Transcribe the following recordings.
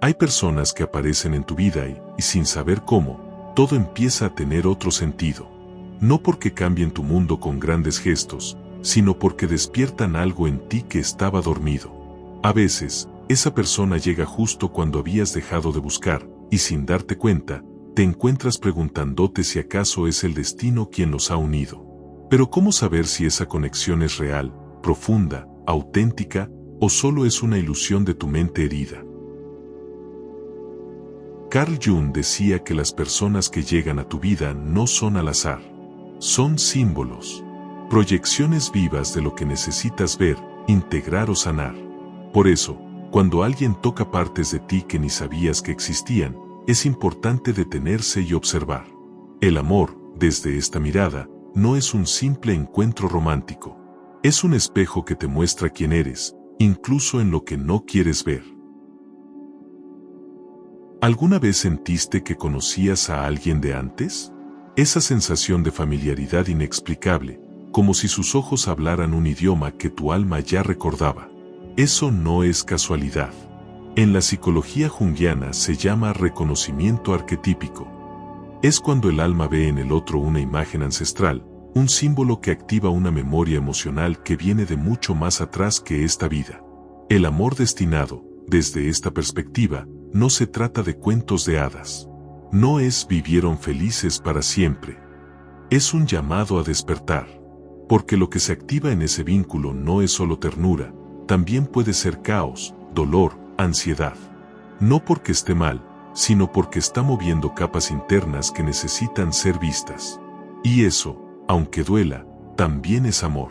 Hay personas que aparecen en tu vida y sin saber cómo, todo empieza a tener otro sentido. No porque cambien tu mundo con grandes gestos, sino porque despiertan algo en ti que estaba dormido. A veces, esa persona llega justo cuando habías dejado de buscar, y sin darte cuenta, te encuentras preguntándote si acaso es el destino quien los ha unido. Pero ¿cómo saber si esa conexión es real, profunda, auténtica, o solo es una ilusión de tu mente herida? Carl Jung decía que las personas que llegan a tu vida no son al azar. Son símbolos, proyecciones vivas de lo que necesitas ver, integrar o sanar. Por eso, cuando alguien toca partes de ti que ni sabías que existían, es importante detenerse y observar. El amor, desde esta mirada, no es un simple encuentro romántico. Es un espejo que te muestra quién eres, incluso en lo que no quieres ver. ¿Alguna vez sentiste que conocías a alguien de antes? Esa sensación de familiaridad inexplicable, como si sus ojos hablaran un idioma que tu alma ya recordaba. Eso no es casualidad. En la psicología junguiana se llama reconocimiento arquetípico. Es cuando el alma ve en el otro una imagen ancestral, un símbolo que activa una memoria emocional que viene de mucho más atrás que esta vida. El amor destinado, desde esta perspectiva, no se trata de cuentos de hadas. No es vivieron felices para siempre. Es un llamado a despertar. Porque lo que se activa en ese vínculo no es solo ternura, también puede ser caos, dolor, ansiedad. No porque esté mal, sino porque está moviendo capas internas que necesitan ser vistas. Y eso, aunque duela, también es amor.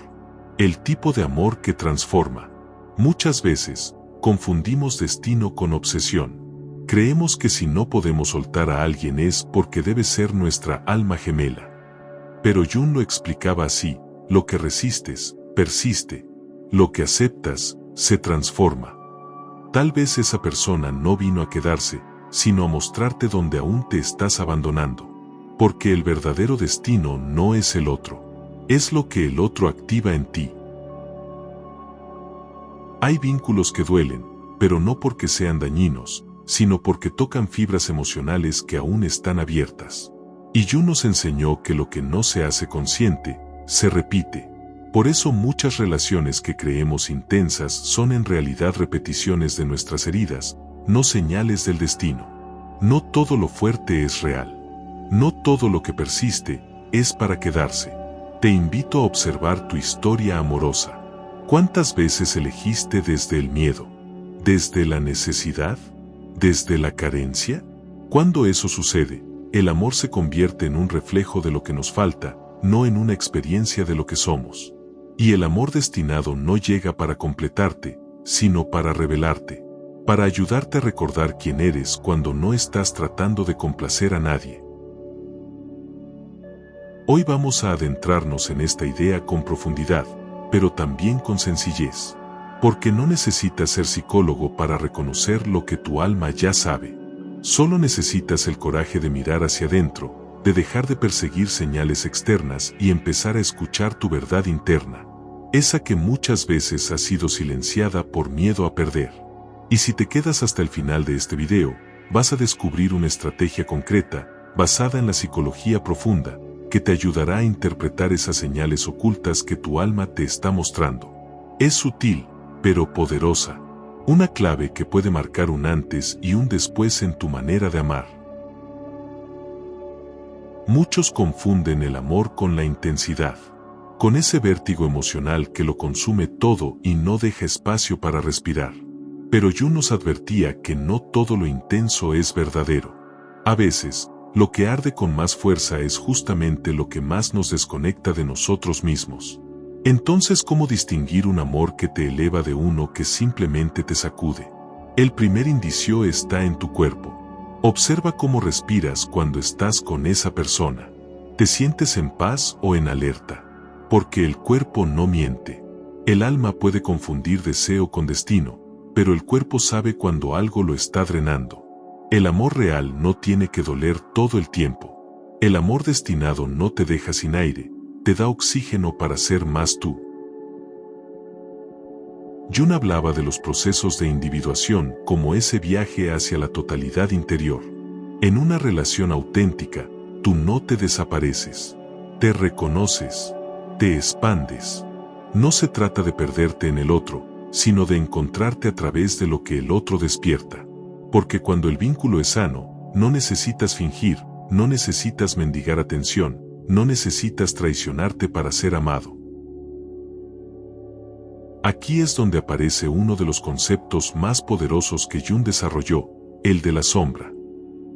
El tipo de amor que transforma. Muchas veces, confundimos destino con obsesión. Creemos que si no podemos soltar a alguien es porque debe ser nuestra alma gemela. Pero Jung lo explicaba así: lo que resistes, persiste. Lo que aceptas, se transforma. Tal vez esa persona no vino a quedarse, sino a mostrarte donde aún te estás abandonando. Porque el verdadero destino no es el otro, es lo que el otro activa en ti. Hay vínculos que duelen, pero no porque sean dañinos, sino porque tocan fibras emocionales que aún están abiertas. Y Jung nos enseñó que lo que no se hace consciente, se repite. Por eso muchas relaciones que creemos intensas son en realidad repeticiones de nuestras heridas, no señales del destino. No todo lo fuerte es real. No todo lo que persiste es para quedarse. Te invito a observar tu historia amorosa. ¿Cuántas veces elegiste desde el miedo? ¿Desde la necesidad? ¿Desde la carencia? Cuando eso sucede, el amor se convierte en un reflejo de lo que nos falta, no en una experiencia de lo que somos. Y el amor destinado no llega para completarte, sino para revelarte, para ayudarte a recordar quién eres cuando no estás tratando de complacer a nadie. Hoy vamos a adentrarnos en esta idea con profundidad, pero también con sencillez. Porque no necesitas ser psicólogo para reconocer lo que tu alma ya sabe. Solo necesitas el coraje de mirar hacia adentro, de dejar de perseguir señales externas y empezar a escuchar tu verdad interna. Esa que muchas veces ha sido silenciada por miedo a perder. Y si te quedas hasta el final de este video, vas a descubrir una estrategia concreta, basada en la psicología profunda, que te ayudará a interpretar esas señales ocultas que tu alma te está mostrando. Es sutil, pero poderosa. Una clave que puede marcar un antes y un después en tu manera de amar. Muchos confunden el amor con la intensidad, con ese vértigo emocional que lo consume todo y no deja espacio para respirar. Pero Jung nos advertía que no todo lo intenso es verdadero. A veces, lo que arde con más fuerza es justamente lo que más nos desconecta de nosotros mismos. Entonces, ¿cómo distinguir un amor que te eleva de uno que simplemente te sacude? El primer indicio está en tu cuerpo. Observa cómo respiras cuando estás con esa persona. ¿Te sientes en paz o en alerta? Porque el cuerpo no miente. El alma puede confundir deseo con destino, pero el cuerpo sabe cuando algo lo está drenando. El amor real no tiene que doler todo el tiempo. El amor destinado no te deja sin aire, te da oxígeno para ser más tú. Jung hablaba de los procesos de individuación como ese viaje hacia la totalidad interior. En una relación auténtica, tú no te desapareces, te reconoces, te expandes. No se trata de perderte en el otro, sino de encontrarte a través de lo que el otro despierta. Porque cuando el vínculo es sano, no necesitas fingir, no necesitas mendigar atención, no necesitas traicionarte para ser amado. Aquí es donde aparece uno de los conceptos más poderosos que Jung desarrolló, el de la sombra.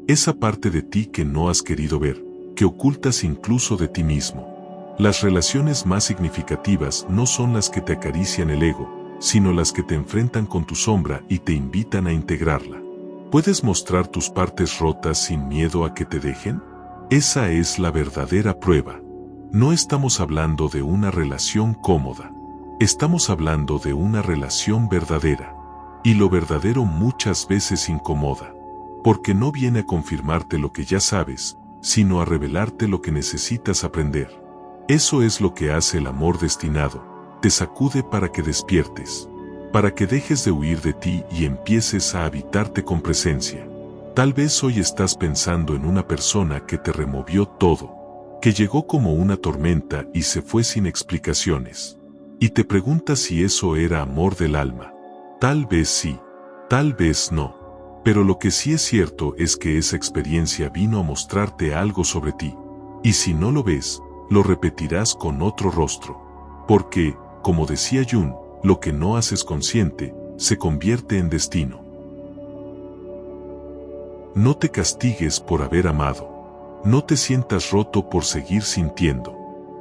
Esa parte de ti que no has querido ver, que ocultas incluso de ti mismo. Las relaciones más significativas no son las que te acarician el ego, sino las que te enfrentan con tu sombra y te invitan a integrarla. ¿Puedes mostrar tus partes rotas sin miedo a que te dejen? Esa es la verdadera prueba. No estamos hablando de una relación cómoda. Estamos hablando de una relación verdadera. Y lo verdadero muchas veces incomoda. Porque no viene a confirmarte lo que ya sabes, sino a revelarte lo que necesitas aprender. Eso es lo que hace el amor destinado. Te sacude para que despiertes. Para que dejes de huir de ti y empieces a habitarte con presencia. Tal vez hoy estás pensando en una persona que te removió todo. Que llegó como una tormenta y se fue sin explicaciones. Y te preguntas si eso era amor del alma. Tal vez sí, tal vez no. Pero lo que sí es cierto es que esa experiencia vino a mostrarte algo sobre ti. Y si no lo ves, lo repetirás con otro rostro. Porque, como decía Jung, lo que no haces consciente, se convierte en destino. No te castigues por haber amado. No te sientas roto por seguir sintiendo.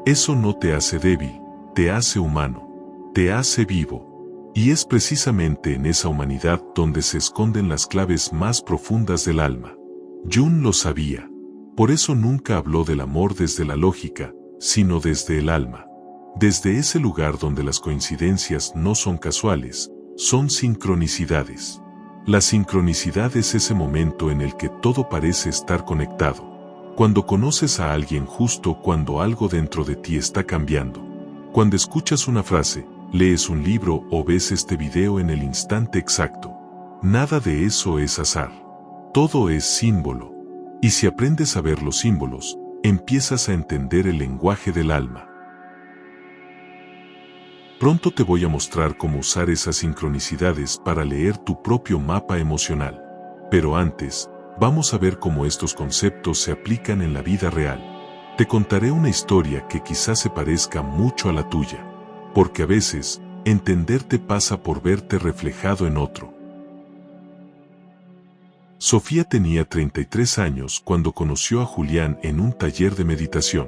Eso no te hace débil. Te hace humano, te hace vivo, y es precisamente en esa humanidad donde se esconden las claves más profundas del alma. Jung lo sabía, por eso nunca habló del amor desde la lógica, sino desde el alma, desde ese lugar donde las coincidencias no son casuales, son sincronicidades. La sincronicidad es ese momento en el que todo parece estar conectado, cuando conoces a alguien justo cuando algo dentro de ti está cambiando. Cuando escuchas una frase, lees un libro o ves este video en el instante exacto. Nada de eso es azar. Todo es símbolo. Y si aprendes a ver los símbolos, empiezas a entender el lenguaje del alma. Pronto te voy a mostrar cómo usar esas sincronicidades para leer tu propio mapa emocional. Pero antes, vamos a ver cómo estos conceptos se aplican en la vida real. Te contaré una historia que quizás se parezca mucho a la tuya, porque a veces, entenderte pasa por verte reflejado en otro. Sofía tenía 33 años cuando conoció a Julián en un taller de meditación.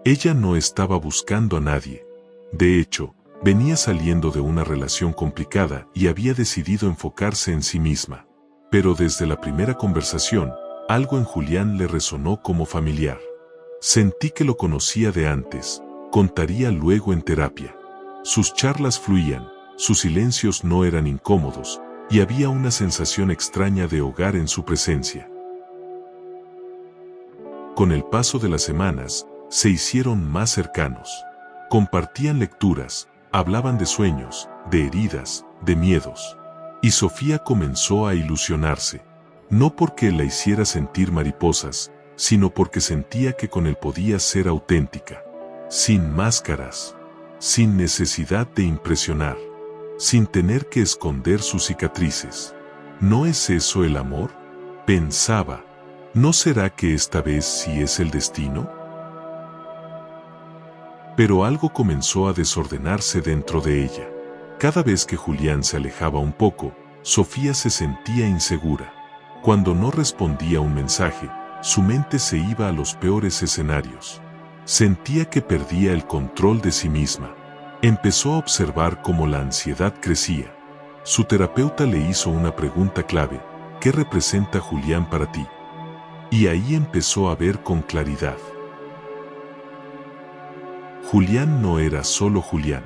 Ella no estaba buscando a nadie. De hecho, venía saliendo de una relación complicada y había decidido enfocarse en sí misma. Pero desde la primera conversación, algo en Julián le resonó como familiar. Sentí que lo conocía de antes, contaría luego en terapia. Sus charlas fluían, sus silencios no eran incómodos, y había una sensación extraña de hogar en su presencia. Con el paso de las semanas, se hicieron más cercanos. Compartían lecturas, hablaban de sueños, de heridas, de miedos. Y Sofía comenzó a ilusionarse, no porque la hiciera sentir mariposas, sino porque sentía que con él podía ser auténtica, sin máscaras, sin necesidad de impresionar, sin tener que esconder sus cicatrices. ¿No es eso el amor?, pensaba. ¿No será que esta vez sí es el destino? Pero algo comenzó a desordenarse dentro de ella. Cada vez que Julián se alejaba un poco, Sofía se sentía insegura. Cuando no respondía un mensaje, su mente se iba a los peores escenarios. Sentía que perdía el control de sí misma. Empezó a observar cómo la ansiedad crecía. Su terapeuta le hizo una pregunta clave: ¿qué representa Julián para ti? Y ahí empezó a ver con claridad. Julián no era solo Julián.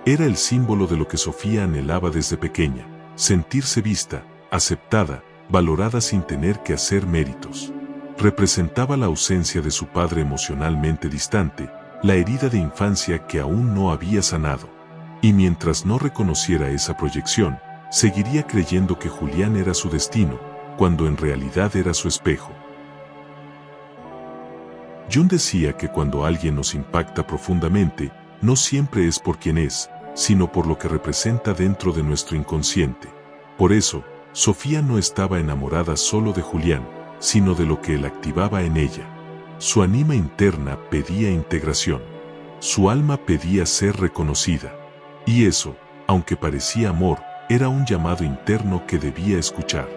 Era el símbolo de lo que Sofía anhelaba desde pequeña: sentirse vista, aceptada, valorada sin tener que hacer méritos. Representaba la ausencia de su padre emocionalmente distante, la herida de infancia que aún no había sanado. Y mientras no reconociera esa proyección, seguiría creyendo que Julián era su destino, cuando en realidad era su espejo. Jung decía que cuando alguien nos impacta profundamente, no siempre es por quien es, sino por lo que representa dentro de nuestro inconsciente. Por eso, Sofía no estaba enamorada solo de Julián, sino de lo que él activaba en ella. Su anima interna pedía integración. Su alma pedía ser reconocida. Y eso, aunque parecía amor, era un llamado interno que debía escuchar.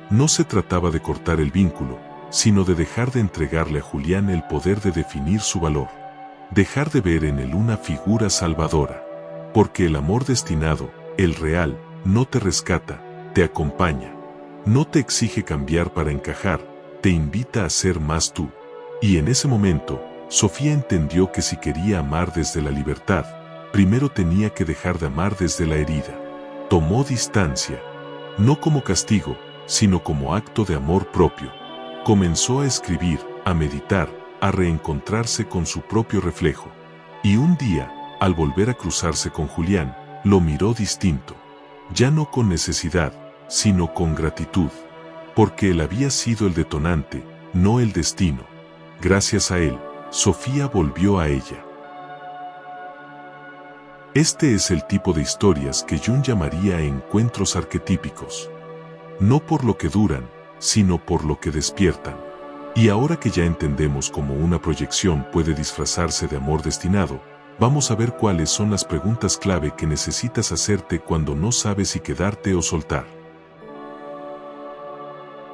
No se trataba de cortar el vínculo, sino de dejar de entregarle a Julián el poder de definir su valor. Dejar de ver en él una figura salvadora. Porque el amor destinado, el real, no te rescata, te acompaña. No te exige cambiar para encajar, te invita a ser más tú. Y en ese momento, Sofía entendió que si quería amar desde la libertad, primero tenía que dejar de amar desde la herida. Tomó distancia, no como castigo, sino como acto de amor propio. Comenzó a escribir, a meditar, a reencontrarse con su propio reflejo. Y un día, al volver a cruzarse con Julián, lo miró distinto. Ya no con necesidad, sino con gratitud. Porque él había sido el detonante, no el destino. Gracias a él, Sofía volvió a ella. Este es el tipo de historias que Jung llamaría encuentros arquetípicos. No por lo que duran, sino por lo que despiertan. Y ahora que ya entendemos cómo una proyección puede disfrazarse de amor destinado, vamos a ver cuáles son las preguntas clave que necesitas hacerte cuando no sabes si quedarte o soltar.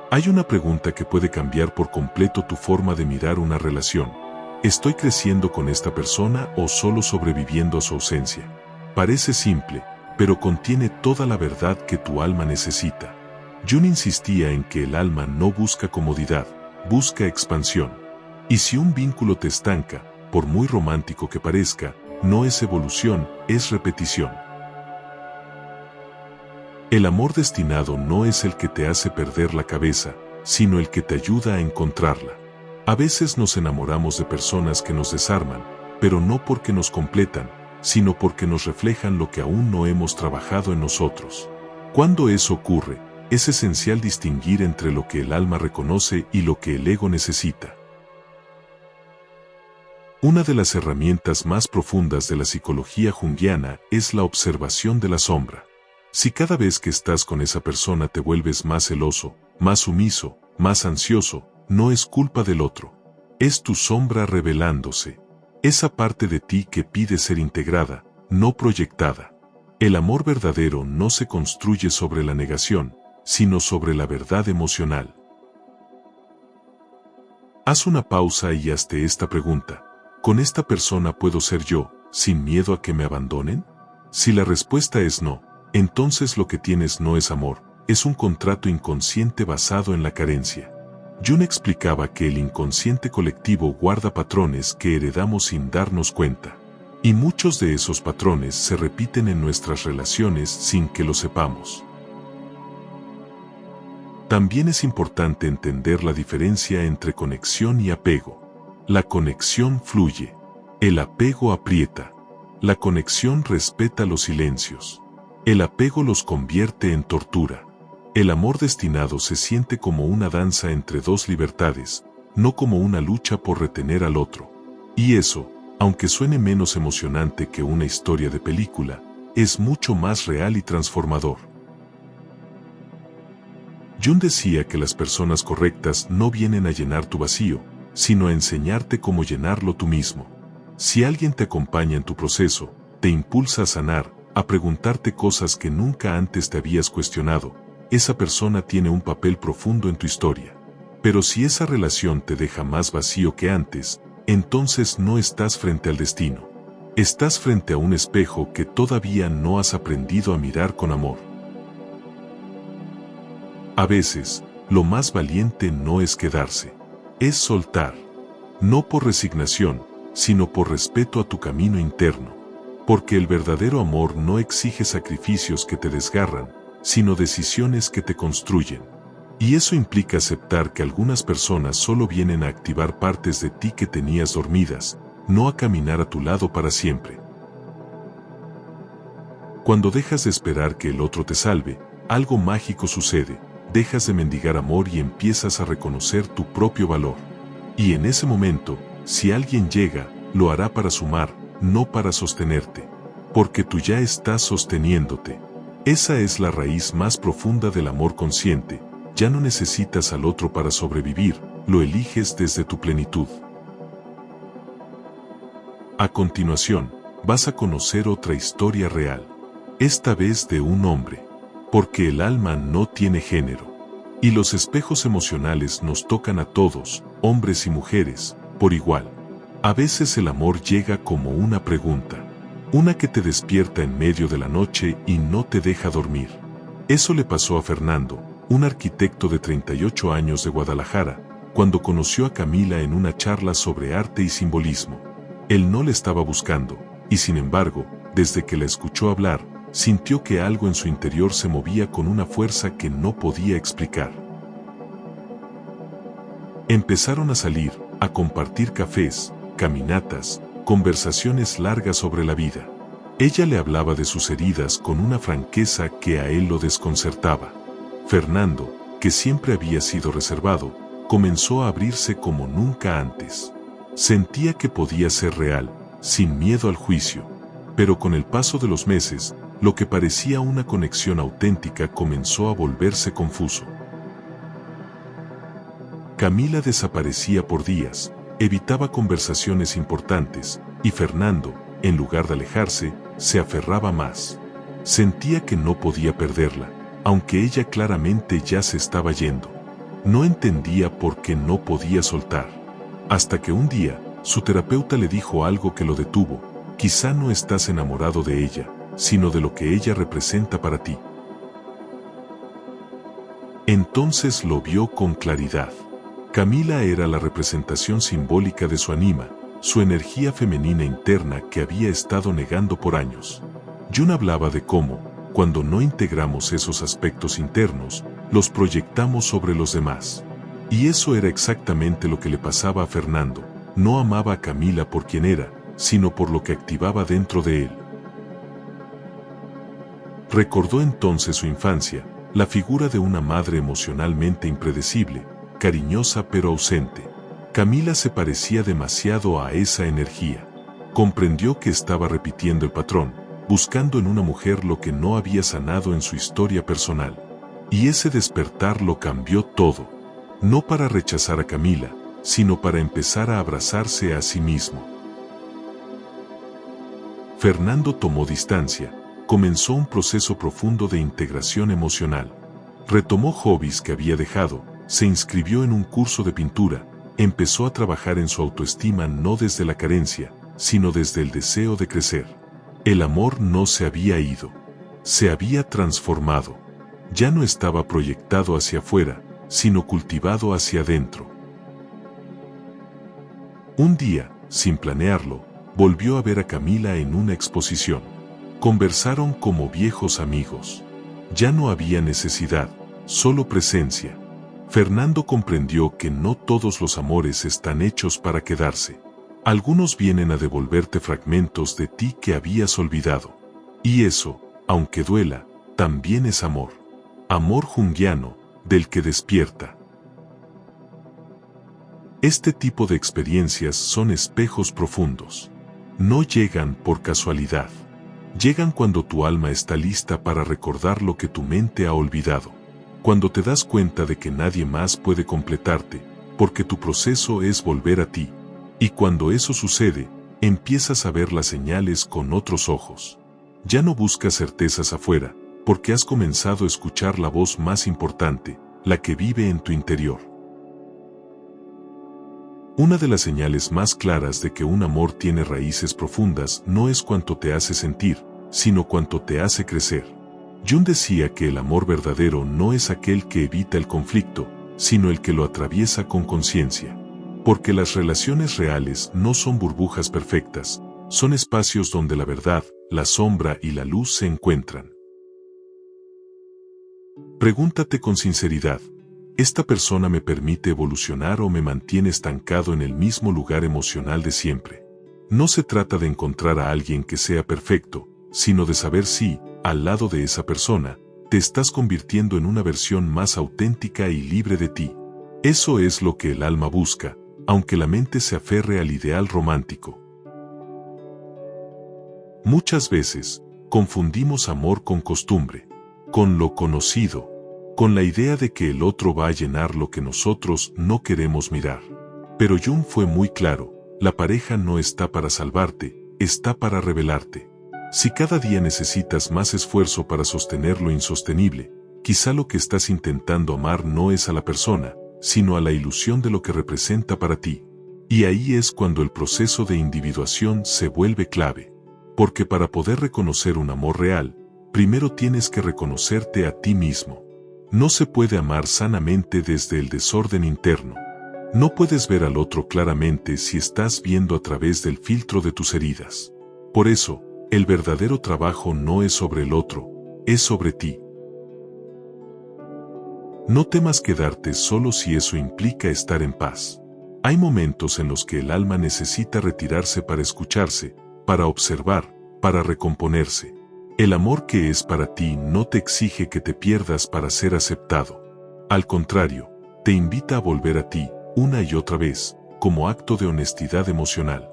Hay una pregunta que puede cambiar por completo tu forma de mirar una relación. ¿Estoy creciendo con esta persona o solo sobreviviendo a su ausencia? Parece simple, pero contiene toda la verdad que tu alma necesita. Jung insistía en que el alma no busca comodidad, busca expansión. Y si un vínculo te estanca, por muy romántico que parezca, no es evolución, es repetición. El amor destinado no es el que te hace perder la cabeza, sino el que te ayuda a encontrarla. A veces nos enamoramos de personas que nos desarman, pero no porque nos completan, sino porque nos reflejan lo que aún no hemos trabajado en nosotros. Cuando eso ocurre, es esencial distinguir entre lo que el alma reconoce y lo que el ego necesita. Una de las herramientas más profundas de la psicología junguiana es la observación de la sombra. Si cada vez que estás con esa persona te vuelves más celoso, más sumiso, más ansioso, no es culpa del otro. Es tu sombra revelándose. Esa parte de ti que pide ser integrada, no proyectada. El amor verdadero no se construye sobre la negación, sino sobre la verdad emocional. Haz una pausa y hazte esta pregunta. ¿Con esta persona puedo ser yo, sin miedo a que me abandonen? Si la respuesta es no, entonces lo que tienes no es amor, es un contrato inconsciente basado en la carencia. Jung explicaba que el inconsciente colectivo guarda patrones que heredamos sin darnos cuenta. Y muchos de esos patrones se repiten en nuestras relaciones sin que lo sepamos. También es importante entender la diferencia entre conexión y apego. La conexión fluye. El apego aprieta. La conexión respeta los silencios. El apego los convierte en tortura. El amor destinado se siente como una danza entre dos libertades, no como una lucha por retener al otro. Y eso, aunque suene menos emocionante que una historia de película, es mucho más real y transformador. Jung decía que las personas correctas no vienen a llenar tu vacío, sino a enseñarte cómo llenarlo tú mismo. Si alguien te acompaña en tu proceso, te impulsa a sanar, a preguntarte cosas que nunca antes te habías cuestionado, esa persona tiene un papel profundo en tu historia. Pero si esa relación te deja más vacío que antes, entonces no estás frente al destino. Estás frente a un espejo que todavía no has aprendido a mirar con amor. A veces, lo más valiente no es quedarse, es soltar. No por resignación, sino por respeto a tu camino interno. Porque el verdadero amor no exige sacrificios que te desgarran, sino decisiones que te construyen. Y eso implica aceptar que algunas personas solo vienen a activar partes de ti que tenías dormidas, no a caminar a tu lado para siempre. Cuando dejas de esperar que el otro te salve, algo mágico sucede, dejas de mendigar amor y empiezas a reconocer tu propio valor. Y en ese momento, si alguien llega, lo hará para sumar, no para sostenerte. Porque tú ya estás sosteniéndote. Esa es la raíz más profunda del amor consciente. Ya no necesitas al otro para sobrevivir, lo eliges desde tu plenitud. A continuación, vas a conocer otra historia real. Esta vez de un hombre. Porque el alma no tiene género. Y los espejos emocionales nos tocan a todos, hombres y mujeres, por igual. A veces el amor llega como una pregunta. Una que te despierta en medio de la noche y no te deja dormir. Eso le pasó a Fernando, un arquitecto de 38 años de Guadalajara, cuando conoció a Camila en una charla sobre arte y simbolismo. Él no la estaba buscando, y sin embargo, desde que la escuchó hablar, sintió que algo en su interior se movía con una fuerza que no podía explicar. Empezaron a salir, a compartir cafés, caminatas, conversaciones largas sobre la vida. Ella le hablaba de sus heridas con una franqueza que a él lo desconcertaba. Fernando, que siempre había sido reservado, comenzó a abrirse como nunca antes. Sentía que podía ser real, sin miedo al juicio. Pero con el paso de los meses, lo que parecía una conexión auténtica comenzó a volverse confuso. Camila desaparecía por días, evitaba conversaciones importantes, y Fernando, en lugar de alejarse, se aferraba más. Sentía que no podía perderla, aunque ella claramente ya se estaba yendo. No entendía por qué no podía soltar. Hasta que un día, su terapeuta le dijo algo que lo detuvo: quizá no estás enamorado de ella, sino de lo que ella representa para ti. Entonces lo vio con claridad. Camila era la representación simbólica de su ánima, su energía femenina interna que había estado negando por años. Jung hablaba de cómo, cuando no integramos esos aspectos internos, los proyectamos sobre los demás. Y eso era exactamente lo que le pasaba a Fernando. No amaba a Camila por quien era, sino por lo que activaba dentro de él. Recordó entonces su infancia, la figura de una madre emocionalmente impredecible, cariñosa pero ausente. Camila se parecía demasiado a esa energía. Comprendió que estaba repitiendo el patrón, buscando en una mujer lo que no había sanado en su historia personal. Y ese despertar lo cambió todo. No para rechazar a Camila, sino para empezar a abrazarse a sí mismo. Fernando tomó distancia, comenzó un proceso profundo de integración emocional. Retomó hobbies que había dejado, se inscribió en un curso de pintura, empezó a trabajar en su autoestima no desde la carencia, sino desde el deseo de crecer. El amor no se había ido, se había transformado. Ya no estaba proyectado hacia afuera, sino cultivado hacia adentro. Un día, sin planearlo, volvió a ver a Camila en una exposición. Conversaron como viejos amigos. Ya no había necesidad, solo presencia. Fernando comprendió que no todos los amores están hechos para quedarse. Algunos vienen a devolverte fragmentos de ti que habías olvidado. Y eso, aunque duela, también es amor. Amor junguiano, del que despierta. Este tipo de experiencias son espejos profundos. No llegan por casualidad. Llegan cuando tu alma está lista para recordar lo que tu mente ha olvidado. Cuando te das cuenta de que nadie más puede completarte, porque tu proceso es volver a ti. Y cuando eso sucede, empiezas a ver las señales con otros ojos. Ya no buscas certezas afuera, porque has comenzado a escuchar la voz más importante, la que vive en tu interior. Una de las señales más claras de que un amor tiene raíces profundas no es cuánto te hace sentir, sino cuánto te hace crecer. Jung decía que el amor verdadero no es aquel que evita el conflicto, sino el que lo atraviesa con conciencia. Porque las relaciones reales no son burbujas perfectas, son espacios donde la verdad, la sombra y la luz se encuentran. Pregúntate con sinceridad: ¿esta persona me permite evolucionar o me mantiene estancado en el mismo lugar emocional de siempre? No se trata de encontrar a alguien que sea perfecto, sino de saber si, al lado de esa persona, te estás convirtiendo en una versión más auténtica y libre de ti. Eso es lo que el alma busca, aunque la mente se aferre al ideal romántico. Muchas veces, confundimos amor con costumbre, con lo conocido, con la idea de que el otro va a llenar lo que nosotros no queremos mirar. Pero Jung fue muy claro, la pareja no está para salvarte, está para revelarte. Si cada día necesitas más esfuerzo para sostener lo insostenible, quizá lo que estás intentando amar no es a la persona, sino a la ilusión de lo que representa para ti. Y ahí es cuando el proceso de individuación se vuelve clave. Porque para poder reconocer un amor real, primero tienes que reconocerte a ti mismo. No se puede amar sanamente desde el desorden interno. No puedes ver al otro claramente si estás viendo a través del filtro de tus heridas. Por eso, el verdadero trabajo no es sobre el otro, es sobre ti. No temas quedarte solo si eso implica estar en paz. Hay momentos en los que el alma necesita retirarse para escucharse, para observar, para recomponerse. El amor que es para ti no te exige que te pierdas para ser aceptado. Al contrario, te invita a volver a ti, una y otra vez, como acto de honestidad emocional.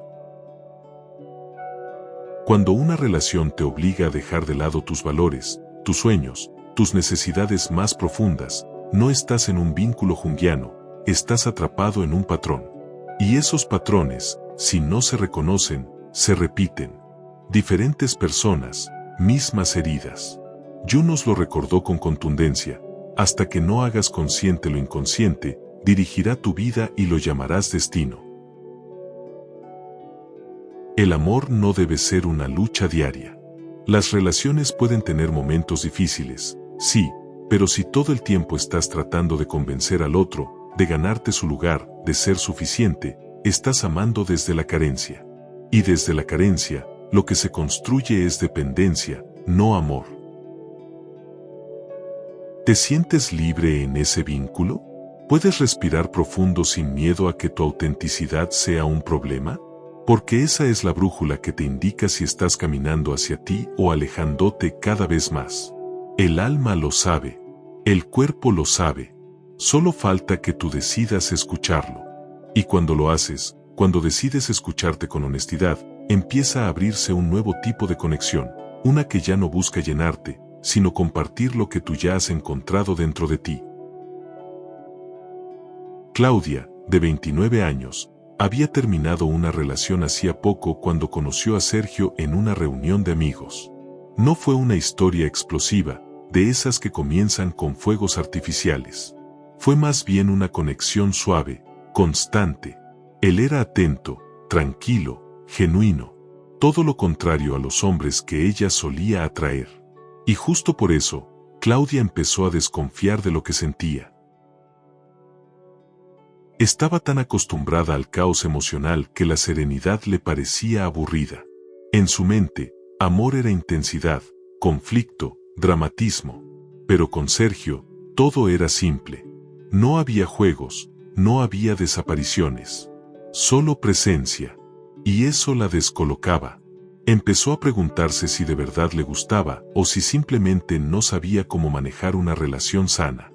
Cuando una relación te obliga a dejar de lado tus valores, tus sueños, tus necesidades más profundas, no estás en un vínculo junguiano, estás atrapado en un patrón. Y esos patrones, si no se reconocen, se repiten. Diferentes personas, mismas heridas. Jung nos lo recordó con contundencia: hasta que no hagas consciente lo inconsciente, dirigirá tu vida y lo llamarás destino. El amor no debe ser una lucha diaria. Las relaciones pueden tener momentos difíciles, sí, pero si todo el tiempo estás tratando de convencer al otro, de ganarte su lugar, de ser suficiente, estás amando desde la carencia. Y desde la carencia, lo que se construye es dependencia, no amor. ¿Te sientes libre en ese vínculo? ¿Puedes respirar profundo sin miedo a que tu autenticidad sea un problema? Porque esa es la brújula que te indica si estás caminando hacia ti o alejándote cada vez más. El alma lo sabe, el cuerpo lo sabe, solo falta que tú decidas escucharlo. Y cuando lo haces, cuando decides escucharte con honestidad, empieza a abrirse un nuevo tipo de conexión, una que ya no busca llenarte, sino compartir lo que tú ya has encontrado dentro de ti. Claudia, de 29 años, había terminado una relación hacía poco cuando conoció a Sergio en una reunión de amigos. No fue una historia explosiva, de esas que comienzan con fuegos artificiales. Fue más bien una conexión suave, constante. Él era atento, tranquilo, genuino, todo lo contrario a los hombres que ella solía atraer. Y justo por eso, Claudia empezó a desconfiar de lo que sentía. Estaba tan acostumbrada al caos emocional que la serenidad le parecía aburrida. En su mente, amor era intensidad, conflicto, dramatismo. Pero con Sergio, todo era simple. No había juegos, no había desapariciones. Solo presencia. Y eso la descolocaba. Empezó a preguntarse si de verdad le gustaba o si simplemente no sabía cómo manejar una relación sana.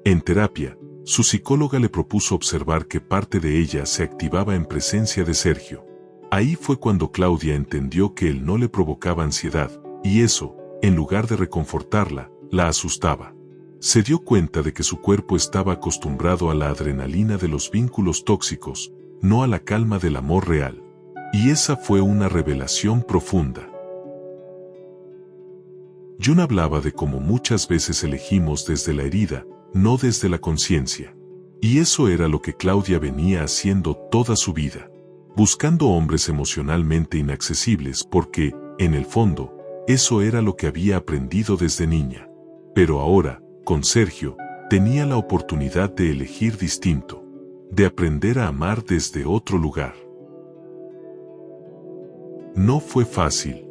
En terapia, su psicóloga le propuso observar qué parte de ella se activaba en presencia de Sergio. Ahí fue cuando Claudia entendió que él no le provocaba ansiedad, y eso, en lugar de reconfortarla, la asustaba. Se dio cuenta de que su cuerpo estaba acostumbrado a la adrenalina de los vínculos tóxicos, no a la calma del amor real. Y esa fue una revelación profunda. Jung hablaba de cómo muchas veces elegimos desde la herida, no desde la conciencia. Y eso era lo que Claudia venía haciendo toda su vida, buscando hombres emocionalmente inaccesibles porque, en el fondo, eso era lo que había aprendido desde niña. Pero ahora, con Sergio, tenía la oportunidad de elegir distinto, de aprender a amar desde otro lugar. No fue fácil.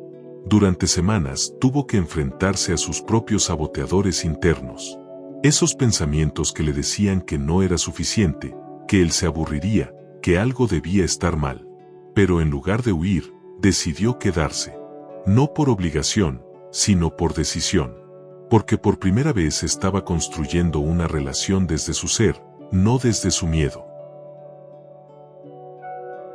Durante semanas tuvo que enfrentarse a sus propios saboteadores internos. Esos pensamientos que le decían que no era suficiente, que él se aburriría, que algo debía estar mal. Pero en lugar de huir, decidió quedarse. No por obligación, sino por decisión. Porque por primera vez estaba construyendo una relación desde su ser, no desde su miedo.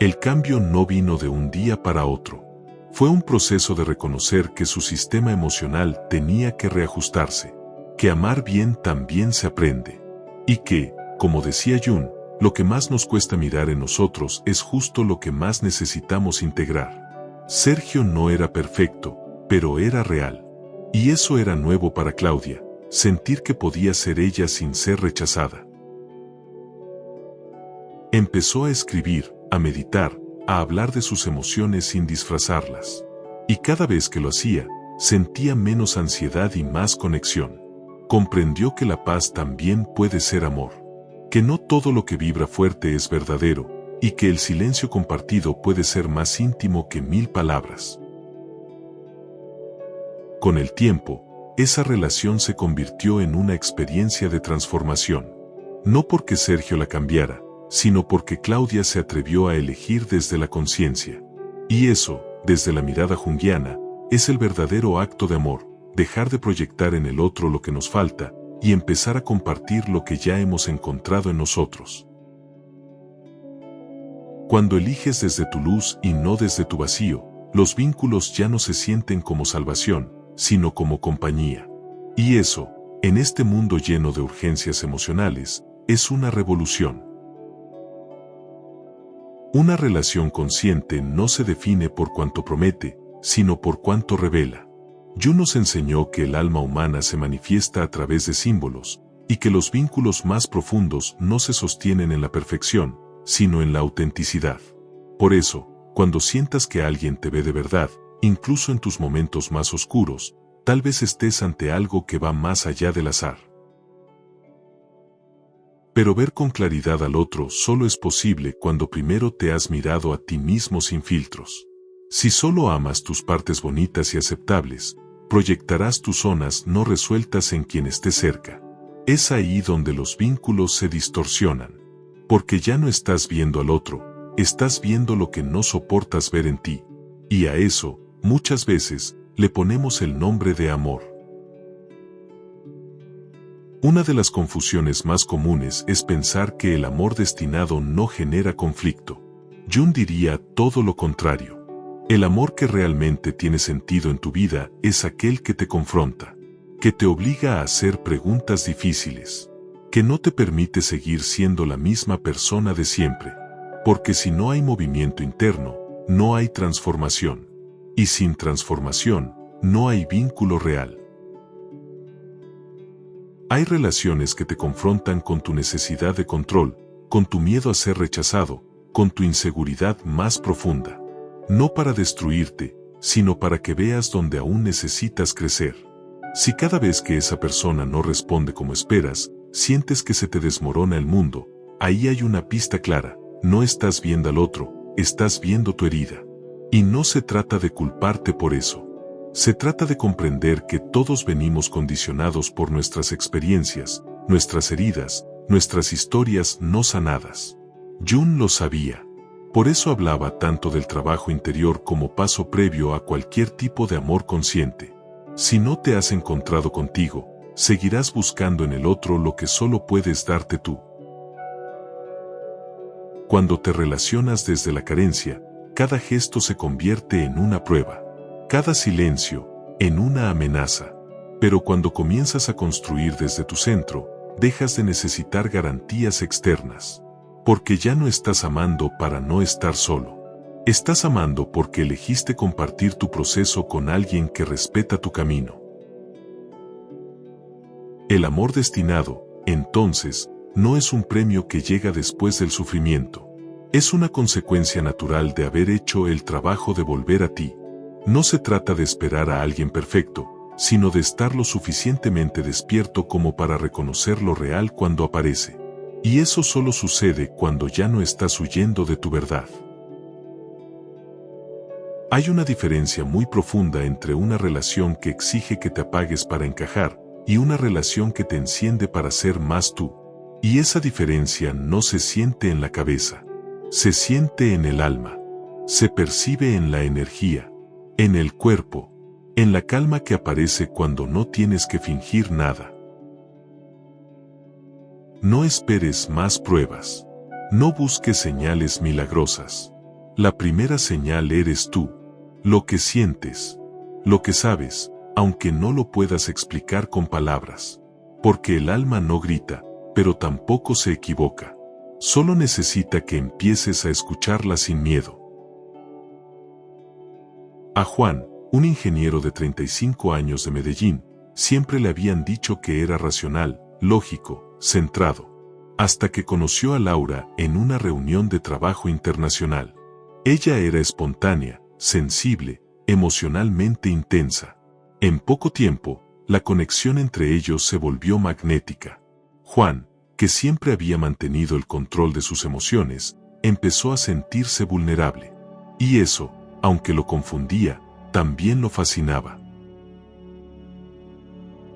El cambio no vino de un día para otro. Fue un proceso de reconocer que su sistema emocional tenía que reajustarse, que amar bien también se aprende, y que, como decía Jung, lo que más nos cuesta mirar en nosotros es justo lo que más necesitamos integrar. Sergio no era perfecto, pero era real. Y eso era nuevo para Claudia, sentir que podía ser ella sin ser rechazada. Empezó a escribir, a meditar, a hablar de sus emociones sin disfrazarlas. Y cada vez que lo hacía, sentía menos ansiedad y más conexión. Comprendió que la paz también puede ser amor. Que no todo lo que vibra fuerte es verdadero, y que el silencio compartido puede ser más íntimo que 1000 palabras. Con el tiempo, esa relación se convirtió en una experiencia de transformación. No porque Sergio la cambiara, sino porque Claudia se atrevió a elegir desde la conciencia. Y eso, desde la mirada junguiana, es el verdadero acto de amor, dejar de proyectar en el otro lo que nos falta, y empezar a compartir lo que ya hemos encontrado en nosotros. Cuando eliges desde tu luz y no desde tu vacío, los vínculos ya no se sienten como salvación, sino como compañía. Y eso, en este mundo lleno de urgencias emocionales, es una revolución. Una relación consciente no se define por cuanto promete, sino por cuanto revela. Jung nos enseñó que el alma humana se manifiesta a través de símbolos, y que los vínculos más profundos no se sostienen en la perfección, sino en la autenticidad. Por eso, cuando sientas que alguien te ve de verdad, incluso en tus momentos más oscuros, tal vez estés ante algo que va más allá del azar. Pero ver con claridad al otro solo es posible cuando primero te has mirado a ti mismo sin filtros. Si solo amas tus partes bonitas y aceptables, proyectarás tus zonas no resueltas en quien esté cerca. Es ahí donde los vínculos se distorsionan. Porque ya no estás viendo al otro, estás viendo lo que no soportas ver en ti. Y a eso, muchas veces, le ponemos el nombre de amor. Una de las confusiones más comunes es pensar que el amor destinado no genera conflicto. Jung diría todo lo contrario. El amor que realmente tiene sentido en tu vida es aquel que te confronta, que te obliga a hacer preguntas difíciles, que no te permite seguir siendo la misma persona de siempre. Porque si no hay movimiento interno, no hay transformación. Y sin transformación, no hay vínculo real. Hay relaciones que te confrontan con tu necesidad de control, con tu miedo a ser rechazado, con tu inseguridad más profunda. No para destruirte, sino para que veas donde aún necesitas crecer. Si cada vez que esa persona no responde como esperas, sientes que se te desmorona el mundo, ahí hay una pista clara, no estás viendo al otro, estás viendo tu herida. Y no se trata de culparte por eso. Se trata de comprender que todos venimos condicionados por nuestras experiencias, nuestras heridas, nuestras historias no sanadas. Jung lo sabía. Por eso hablaba tanto del trabajo interior como paso previo a cualquier tipo de amor consciente. Si no te has encontrado contigo, seguirás buscando en el otro lo que solo puedes darte tú. Cuando te relacionas desde la carencia, cada gesto se convierte en una prueba. Cada silencio, en una amenaza. Pero cuando comienzas a construir desde tu centro, dejas de necesitar garantías externas. Porque ya no estás amando para no estar solo. Estás amando porque elegiste compartir tu proceso con alguien que respeta tu camino. El amor destinado, entonces, no es un premio que llega después del sufrimiento. Es una consecuencia natural de haber hecho el trabajo de volver a ti. No se trata de esperar a alguien perfecto, sino de estar lo suficientemente despierto como para reconocer lo real cuando aparece. Y eso solo sucede cuando ya no estás huyendo de tu verdad. Hay una diferencia muy profunda entre una relación que exige que te apagues para encajar, y una relación que te enciende para ser más tú. Y esa diferencia no se siente en la cabeza. Se siente en el alma. Se percibe en la energía, en el cuerpo, en la calma que aparece cuando no tienes que fingir nada. No esperes más pruebas. No busques señales milagrosas. La primera señal eres tú, lo que sientes, lo que sabes, aunque no lo puedas explicar con palabras. Porque el alma no grita, pero tampoco se equivoca. Solo necesita que empieces a escucharla sin miedo. A Juan, un ingeniero de 35 años de Medellín, siempre le habían dicho que era racional, lógico, centrado. Hasta que conoció a Laura en una reunión de trabajo internacional. Ella era espontánea, sensible, emocionalmente intensa. En poco tiempo, la conexión entre ellos se volvió magnética. Juan, que siempre había mantenido el control de sus emociones, empezó a sentirse vulnerable. Y eso, aunque lo confundía, también lo fascinaba.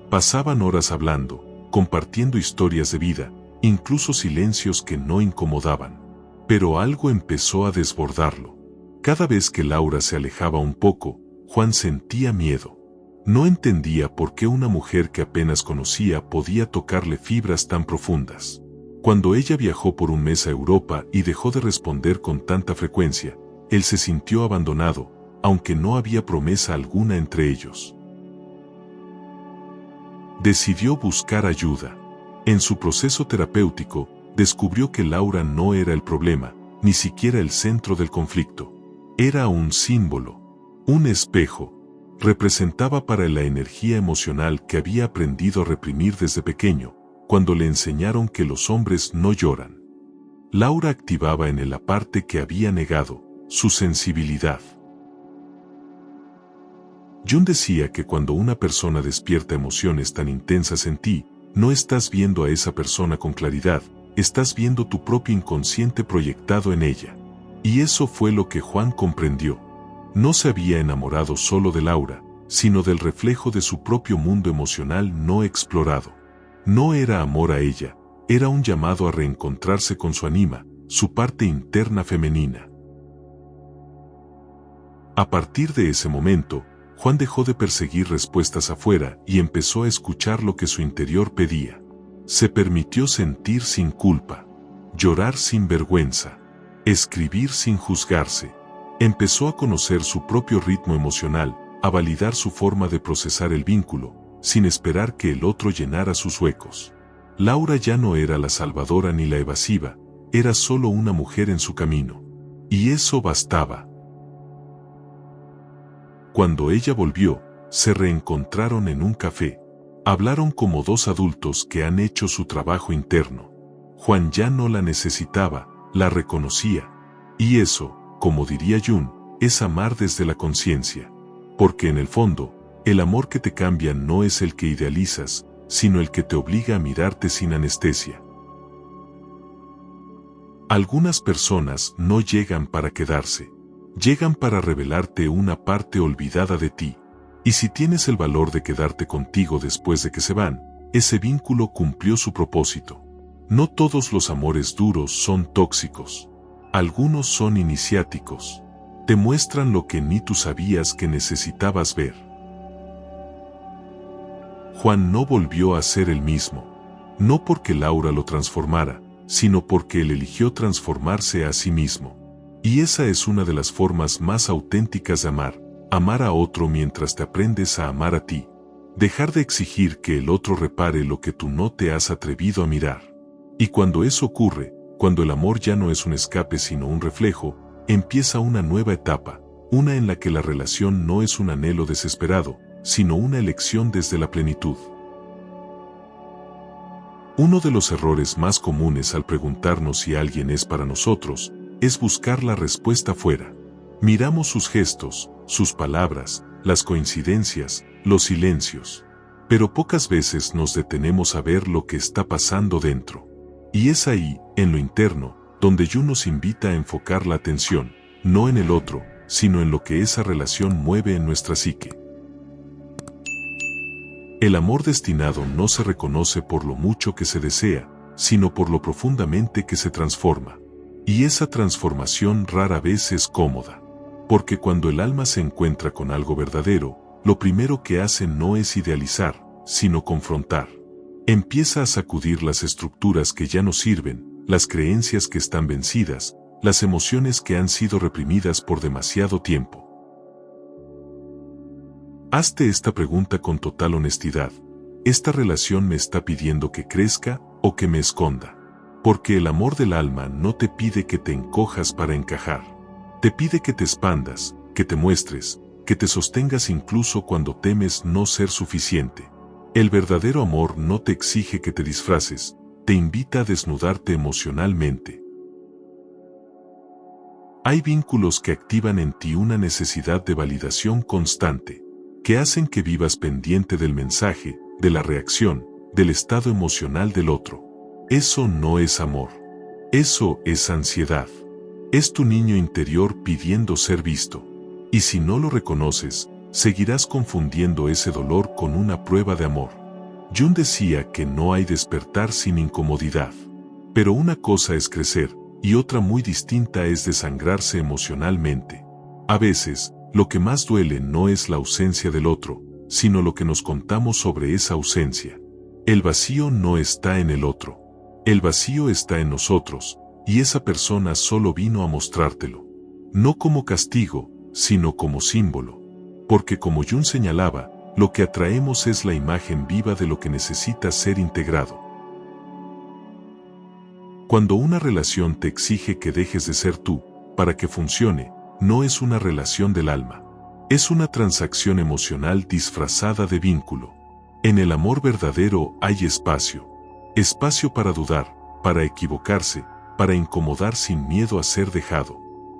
Pasaban horas hablando, compartiendo historias de vida, incluso silencios que no incomodaban. Pero algo empezó a desbordarlo. Cada vez que Laura se alejaba un poco, Juan sentía miedo. No entendía por qué una mujer que apenas conocía podía tocarle fibras tan profundas. Cuando ella viajó por un mes a Europa y dejó de responder con tanta frecuencia, él se sintió abandonado, aunque no había promesa alguna entre ellos. Decidió buscar ayuda. En su proceso terapéutico, descubrió que Laura no era el problema, ni siquiera el centro del conflicto. Era un símbolo, un espejo. Representaba para él la energía emocional que había aprendido a reprimir desde pequeño, cuando le enseñaron que los hombres no lloran. Laura activaba en él la parte que había negado, su sensibilidad. Jung decía que cuando una persona despierta emociones tan intensas en ti, no estás viendo a esa persona con claridad, estás viendo tu propio inconsciente proyectado en ella. Y eso fue lo que Juan comprendió. No se había enamorado solo de Laura, sino del reflejo de su propio mundo emocional no explorado. No era amor a ella, era un llamado a reencontrarse con su ánima, su parte interna femenina. A partir de ese momento, Juan dejó de perseguir respuestas afuera y empezó a escuchar lo que su interior pedía. Se permitió sentir sin culpa, llorar sin vergüenza, escribir sin juzgarse. Empezó a conocer su propio ritmo emocional, a validar su forma de procesar el vínculo, sin esperar que el otro llenara sus huecos. Laura ya no era la salvadora ni la evasiva, era solo una mujer en su camino. Y eso bastaba. Cuando ella volvió, se reencontraron en un café. Hablaron como dos adultos que han hecho su trabajo interno. Juan ya no la necesitaba, la reconocía. Y eso, como diría Jung, es amar desde la conciencia. Porque en el fondo, el amor que te cambia no es el que idealizas, sino el que te obliga a mirarte sin anestesia. Algunas personas no llegan para quedarse. Llegan para revelarte una parte olvidada de ti. Y si tienes el valor de quedarte contigo después de que se van, ese vínculo cumplió su propósito. No todos los amores duros son tóxicos. Algunos son iniciáticos. Te muestran lo que ni tú sabías que necesitabas ver. Juan no volvió a ser el mismo. No porque Laura lo transformara, sino porque él eligió transformarse a sí mismo. Y esa es una de las formas más auténticas de amar. Amar a otro mientras te aprendes a amar a ti. Dejar de exigir que el otro repare lo que tú no te has atrevido a mirar. Y cuando eso ocurre, cuando el amor ya no es un escape sino un reflejo, empieza una nueva etapa, una en la que la relación no es un anhelo desesperado, sino una elección desde la plenitud. Uno de los errores más comunes al preguntarnos si alguien es para nosotros, es buscar la respuesta fuera. Miramos sus gestos, sus palabras, las coincidencias, los silencios. Pero pocas veces nos detenemos a ver lo que está pasando dentro. Y es ahí, en lo interno, donde Jung nos invita a enfocar la atención, no en el otro, sino en lo que esa relación mueve en nuestra psique. El amor destinado no se reconoce por lo mucho que se desea, sino por lo profundamente que se transforma. Y esa transformación rara vez es cómoda. Porque cuando el alma se encuentra con algo verdadero, lo primero que hace no es idealizar, sino confrontar. Empieza a sacudir las estructuras que ya no sirven, las creencias que están vencidas, las emociones que han sido reprimidas por demasiado tiempo. Hazte esta pregunta con total honestidad. ¿Esta relación me está pidiendo que crezca o que me esconda? Porque el amor del alma no te pide que te encojas para encajar. Te pide que te expandas, que te muestres, que te sostengas incluso cuando temes no ser suficiente. El verdadero amor no te exige que te disfraces, te invita a desnudarte emocionalmente. Hay vínculos que activan en ti una necesidad de validación constante, que hacen que vivas pendiente del mensaje, de la reacción, del estado emocional del otro. Eso no es amor. Eso es ansiedad. Es tu niño interior pidiendo ser visto. Y si no lo reconoces, seguirás confundiendo ese dolor con una prueba de amor. Jung decía que no hay despertar sin incomodidad. Pero una cosa es crecer, y otra muy distinta es desangrarse emocionalmente. A veces, lo que más duele no es la ausencia del otro, sino lo que nos contamos sobre esa ausencia. El vacío no está en el otro. El vacío está en nosotros, y esa persona solo vino a mostrártelo. No como castigo, sino como símbolo. Porque como Jung señalaba, lo que atraemos es la imagen viva de lo que necesita ser integrado. Cuando una relación te exige que dejes de ser tú, para que funcione, no es una relación del alma. Es una transacción emocional disfrazada de vínculo. En el amor verdadero hay espacio. Espacio para dudar, para equivocarse, para incomodar sin miedo a ser dejado.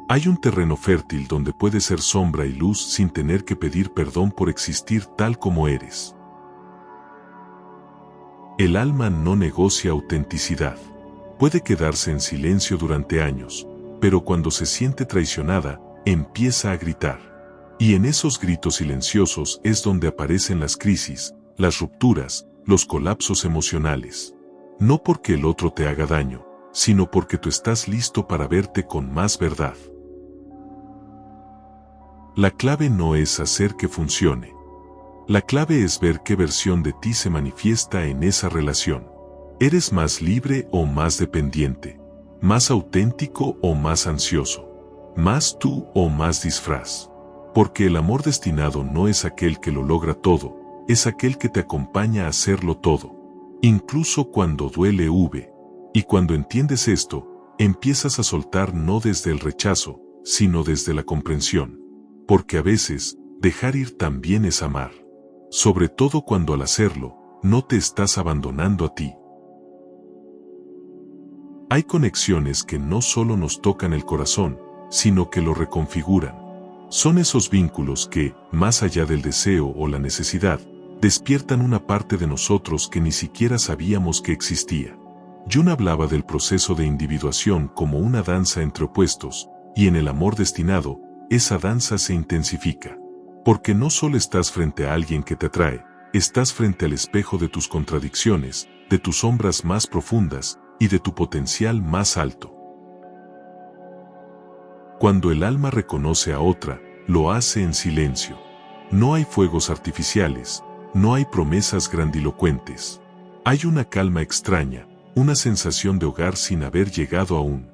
Hay un terreno fértil donde puedes ser sombra y luz sin tener que pedir perdón por existir tal como eres. El alma no negocia autenticidad. Puede quedarse en silencio durante años, pero cuando se siente traicionada, empieza a gritar. Y en esos gritos silenciosos es donde aparecen las crisis, las rupturas, los colapsos emocionales. No porque el otro te haga daño, sino porque tú estás listo para verte con más verdad. La clave no es hacer que funcione. La clave es ver qué versión de ti se manifiesta en esa relación. ¿Eres más libre o más dependiente? ¿Más auténtico o más ansioso? ¿Más tú o más disfraz? Porque el amor destinado no es aquel que lo logra todo, es aquel que te acompaña a hacerlo todo. Incluso cuando duele. Y cuando entiendes esto, empiezas a soltar no desde el rechazo, sino desde la comprensión. Porque a veces, dejar ir también es amar. Sobre todo cuando al hacerlo, no te estás abandonando a ti. Hay conexiones que no solo nos tocan el corazón, sino que lo reconfiguran. Son esos vínculos que, más allá del deseo o la necesidad, despiertan una parte de nosotros que ni siquiera sabíamos que existía. Jung hablaba del proceso de individuación como una danza entre opuestos, y en el amor destinado, esa danza se intensifica. Porque no solo estás frente a alguien que te atrae, estás frente al espejo de tus contradicciones, de tus sombras más profundas, y de tu potencial más alto. Cuando el alma reconoce a otra, lo hace en silencio. No hay fuegos artificiales, no hay promesas grandilocuentes. Hay una calma extraña, una sensación de hogar sin haber llegado aún.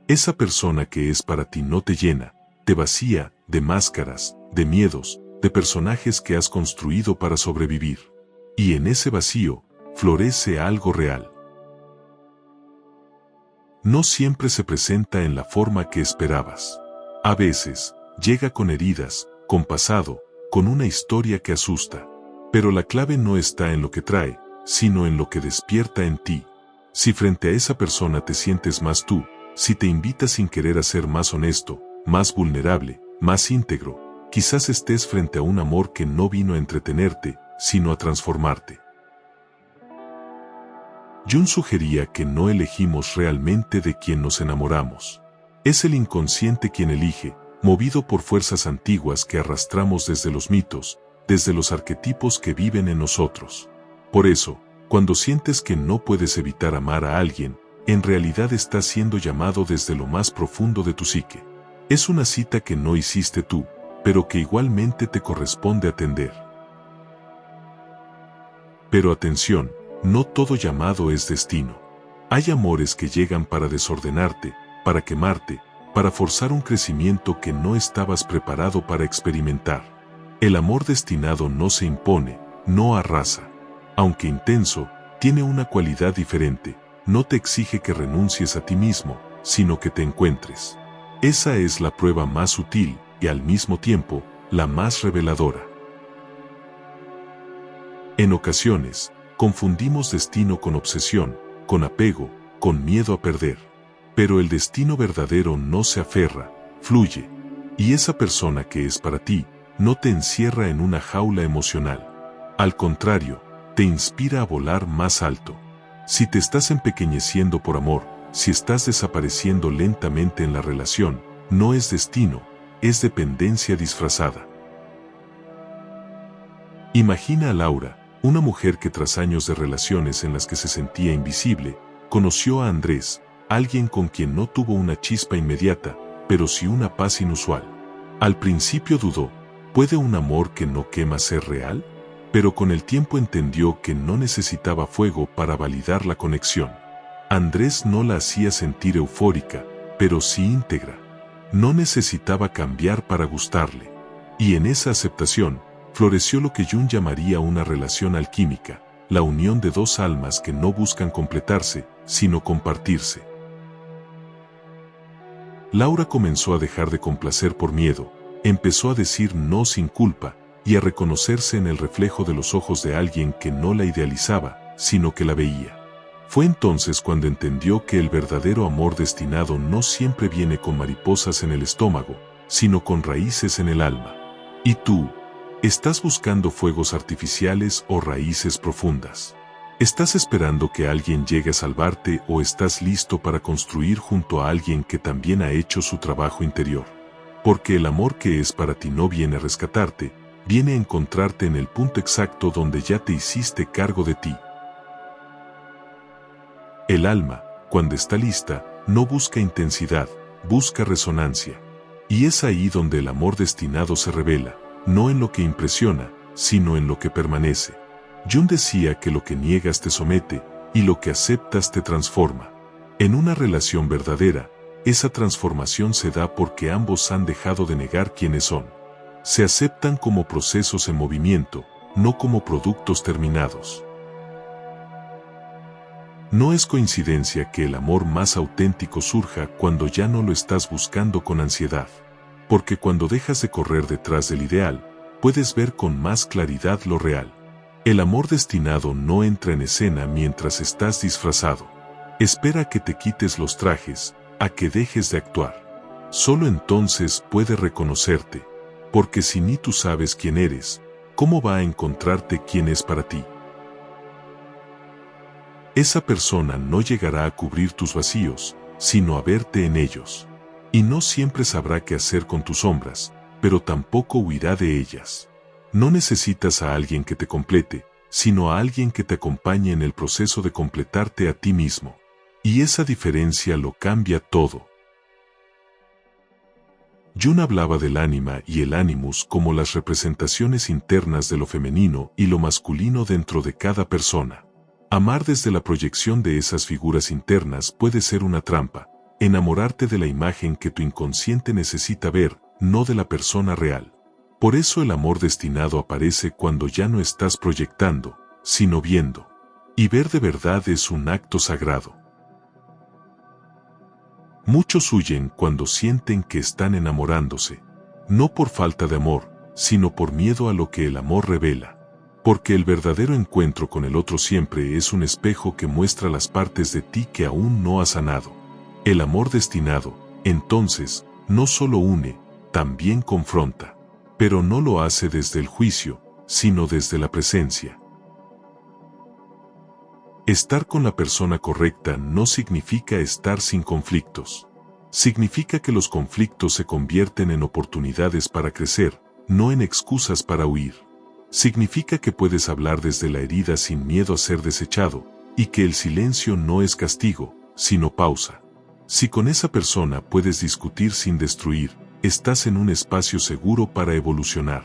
Esa persona que es para ti no te llena, te vacía de máscaras, de miedos, de personajes que has construido para sobrevivir. Y en ese vacío, florece algo real. No siempre se presenta en la forma que esperabas. A veces, llega con heridas, con pasado, con una historia que asusta. Pero la clave no está en lo que trae, sino en lo que despierta en ti. Si frente a esa persona te sientes más tú, si te invita sin querer a ser más honesto, más vulnerable, más íntegro, quizás estés frente a un amor que no vino a entretenerte, sino a transformarte. Jung sugería que no elegimos realmente de quien nos enamoramos. Es el inconsciente quien elige, movido por fuerzas antiguas que arrastramos desde los mitos, desde los arquetipos que viven en nosotros. Por eso, cuando sientes que no puedes evitar amar a alguien, en realidad estás siendo llamado desde lo más profundo de tu psique. Es una cita que no hiciste tú, pero que igualmente te corresponde atender. Pero atención, no todo llamado es destino. Hay amores que llegan para desordenarte, para quemarte, para forzar un crecimiento que no estabas preparado para experimentar. El amor destinado no se impone, no arrasa. Aunque intenso, tiene una cualidad diferente. No te exige que renuncies a ti mismo, sino que te encuentres. Esa es la prueba más sutil y al mismo tiempo, la más reveladora. En ocasiones, confundimos destino con obsesión, con apego, con miedo a perder. Pero el destino verdadero no se aferra, fluye. Y esa persona que es para ti, no te encierra en una jaula emocional. Al contrario, te inspira a volar más alto. Si te estás empequeñeciendo por amor, si estás desapareciendo lentamente en la relación, no es destino, es dependencia disfrazada. Imagina a Laura, una mujer que tras años de relaciones en las que se sentía invisible, conoció a Andrés, alguien con quien no tuvo una chispa inmediata, pero sí una paz inusual. Al principio dudó, ¿puede un amor que no quema ser real? Pero con el tiempo entendió que no necesitaba fuego para validar la conexión. Andrés no la hacía sentir eufórica, pero sí íntegra. No necesitaba cambiar para gustarle. Y en esa aceptación, floreció lo que Jung llamaría una relación alquímica, la unión de dos almas que no buscan completarse, sino compartirse. Laura comenzó a dejar de complacer por miedo, empezó a decir no sin culpa, y a reconocerse en el reflejo de los ojos de alguien que no la idealizaba, sino que la veía. Fue entonces cuando entendió que el verdadero amor destinado no siempre viene con mariposas en el estómago, sino con raíces en el alma. ¿Y tú? ¿Estás buscando fuegos artificiales o raíces profundas? ¿Estás esperando que alguien llegue a salvarte o estás listo para construir junto a alguien que también ha hecho su trabajo interior? Porque el amor que es para ti no viene a rescatarte, viene a encontrarte en el punto exacto donde ya te hiciste cargo de ti. El alma, cuando está lista, no busca intensidad, busca resonancia. Y es ahí donde el amor destinado se revela, no en lo que impresiona, sino en lo que permanece. Jung decía que lo que niegas te somete, y lo que aceptas te transforma. En una relación verdadera, esa transformación se da porque ambos han dejado de negar quiénes son. Se aceptan como procesos en movimiento, no como productos terminados. No es coincidencia que el amor más auténtico surja cuando ya no lo estás buscando con ansiedad. Porque cuando dejas de correr detrás del ideal, puedes ver con más claridad lo real. El amor destinado no entra en escena mientras estás disfrazado. Espera a que te quites los trajes, a que dejes de actuar. Solo entonces puede reconocerte. Porque si ni tú sabes quién eres, ¿cómo va a encontrarte quién es para ti? Esa persona no llegará a cubrir tus vacíos, sino a verte en ellos. Y no siempre sabrá qué hacer con tus sombras, pero tampoco huirá de ellas. No necesitas a alguien que te complete, sino a alguien que te acompañe en el proceso de completarte a ti mismo. Y esa diferencia lo cambia todo. Jung hablaba del ánima y el animus como las representaciones internas de lo femenino y lo masculino dentro de cada persona. Amar desde la proyección de esas figuras internas puede ser una trampa, enamorarte de la imagen que tu inconsciente necesita ver, no de la persona real. Por eso el amor destinado aparece cuando ya no estás proyectando, sino viendo. Y ver de verdad es un acto sagrado. Muchos huyen cuando sienten que están enamorándose, no por falta de amor, sino por miedo a lo que el amor revela. Porque el verdadero encuentro con el otro siempre es un espejo que muestra las partes de ti que aún no has sanado. El amor destinado, entonces, no solo une, también confronta. Pero no lo hace desde el juicio, sino desde la presencia. Estar con la persona correcta no significa estar sin conflictos. Significa que los conflictos se convierten en oportunidades para crecer, no en excusas para huir. Significa que puedes hablar desde la herida sin miedo a ser desechado, y que el silencio no es castigo, sino pausa. Si con esa persona puedes discutir sin destruir, estás en un espacio seguro para evolucionar.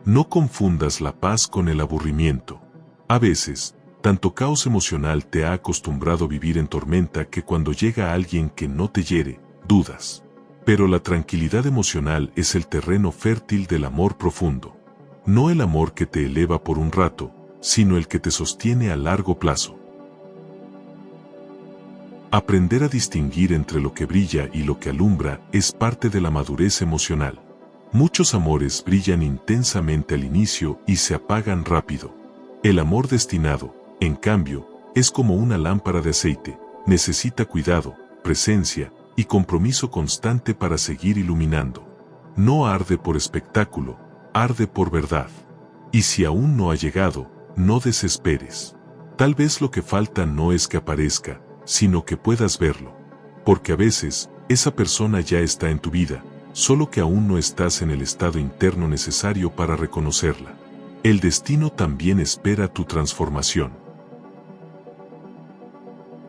No confundas la paz con el aburrimiento. A veces, tanto caos emocional te ha acostumbrado a vivir en tormenta que cuando llega alguien que no te hiere, dudas. Pero la tranquilidad emocional es el terreno fértil del amor profundo. No el amor que te eleva por un rato, sino el que te sostiene a largo plazo. Aprender a distinguir entre lo que brilla y lo que alumbra es parte de la madurez emocional. Muchos amores brillan intensamente al inicio y se apagan rápido. El amor destinado, en cambio, es como una lámpara de aceite, necesita cuidado, presencia y compromiso constante para seguir iluminando. No arde por espectáculo, arde por verdad. Y si aún no ha llegado, no desesperes. Tal vez lo que falta no es que aparezca, sino que puedas verlo. Porque a veces, esa persona ya está en tu vida, solo que aún no estás en el estado interno necesario para reconocerla. El destino también espera tu transformación.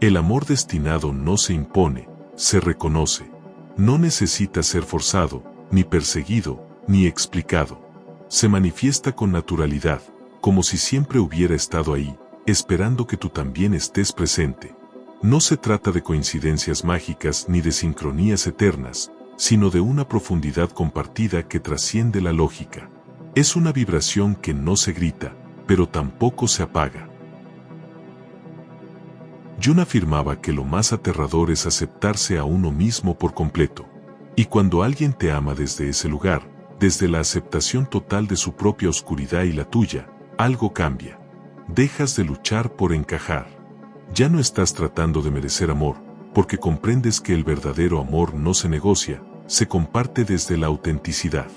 El amor destinado no se impone, se reconoce. No necesita ser forzado, ni perseguido, ni explicado. Se manifiesta con naturalidad, como si siempre hubiera estado ahí, esperando que tú también estés presente. No se trata de coincidencias mágicas ni de sincronías eternas, sino de una profundidad compartida que trasciende la lógica. Es una vibración que no se grita, pero tampoco se apaga. Jung afirmaba que lo más aterrador es aceptarse a uno mismo por completo. Y cuando alguien te ama desde ese lugar, desde la aceptación total de su propia oscuridad y la tuya, algo cambia. Dejas de luchar por encajar. Ya no estás tratando de merecer amor, porque comprendes que el verdadero amor no se negocia, se comparte desde la autenticidad.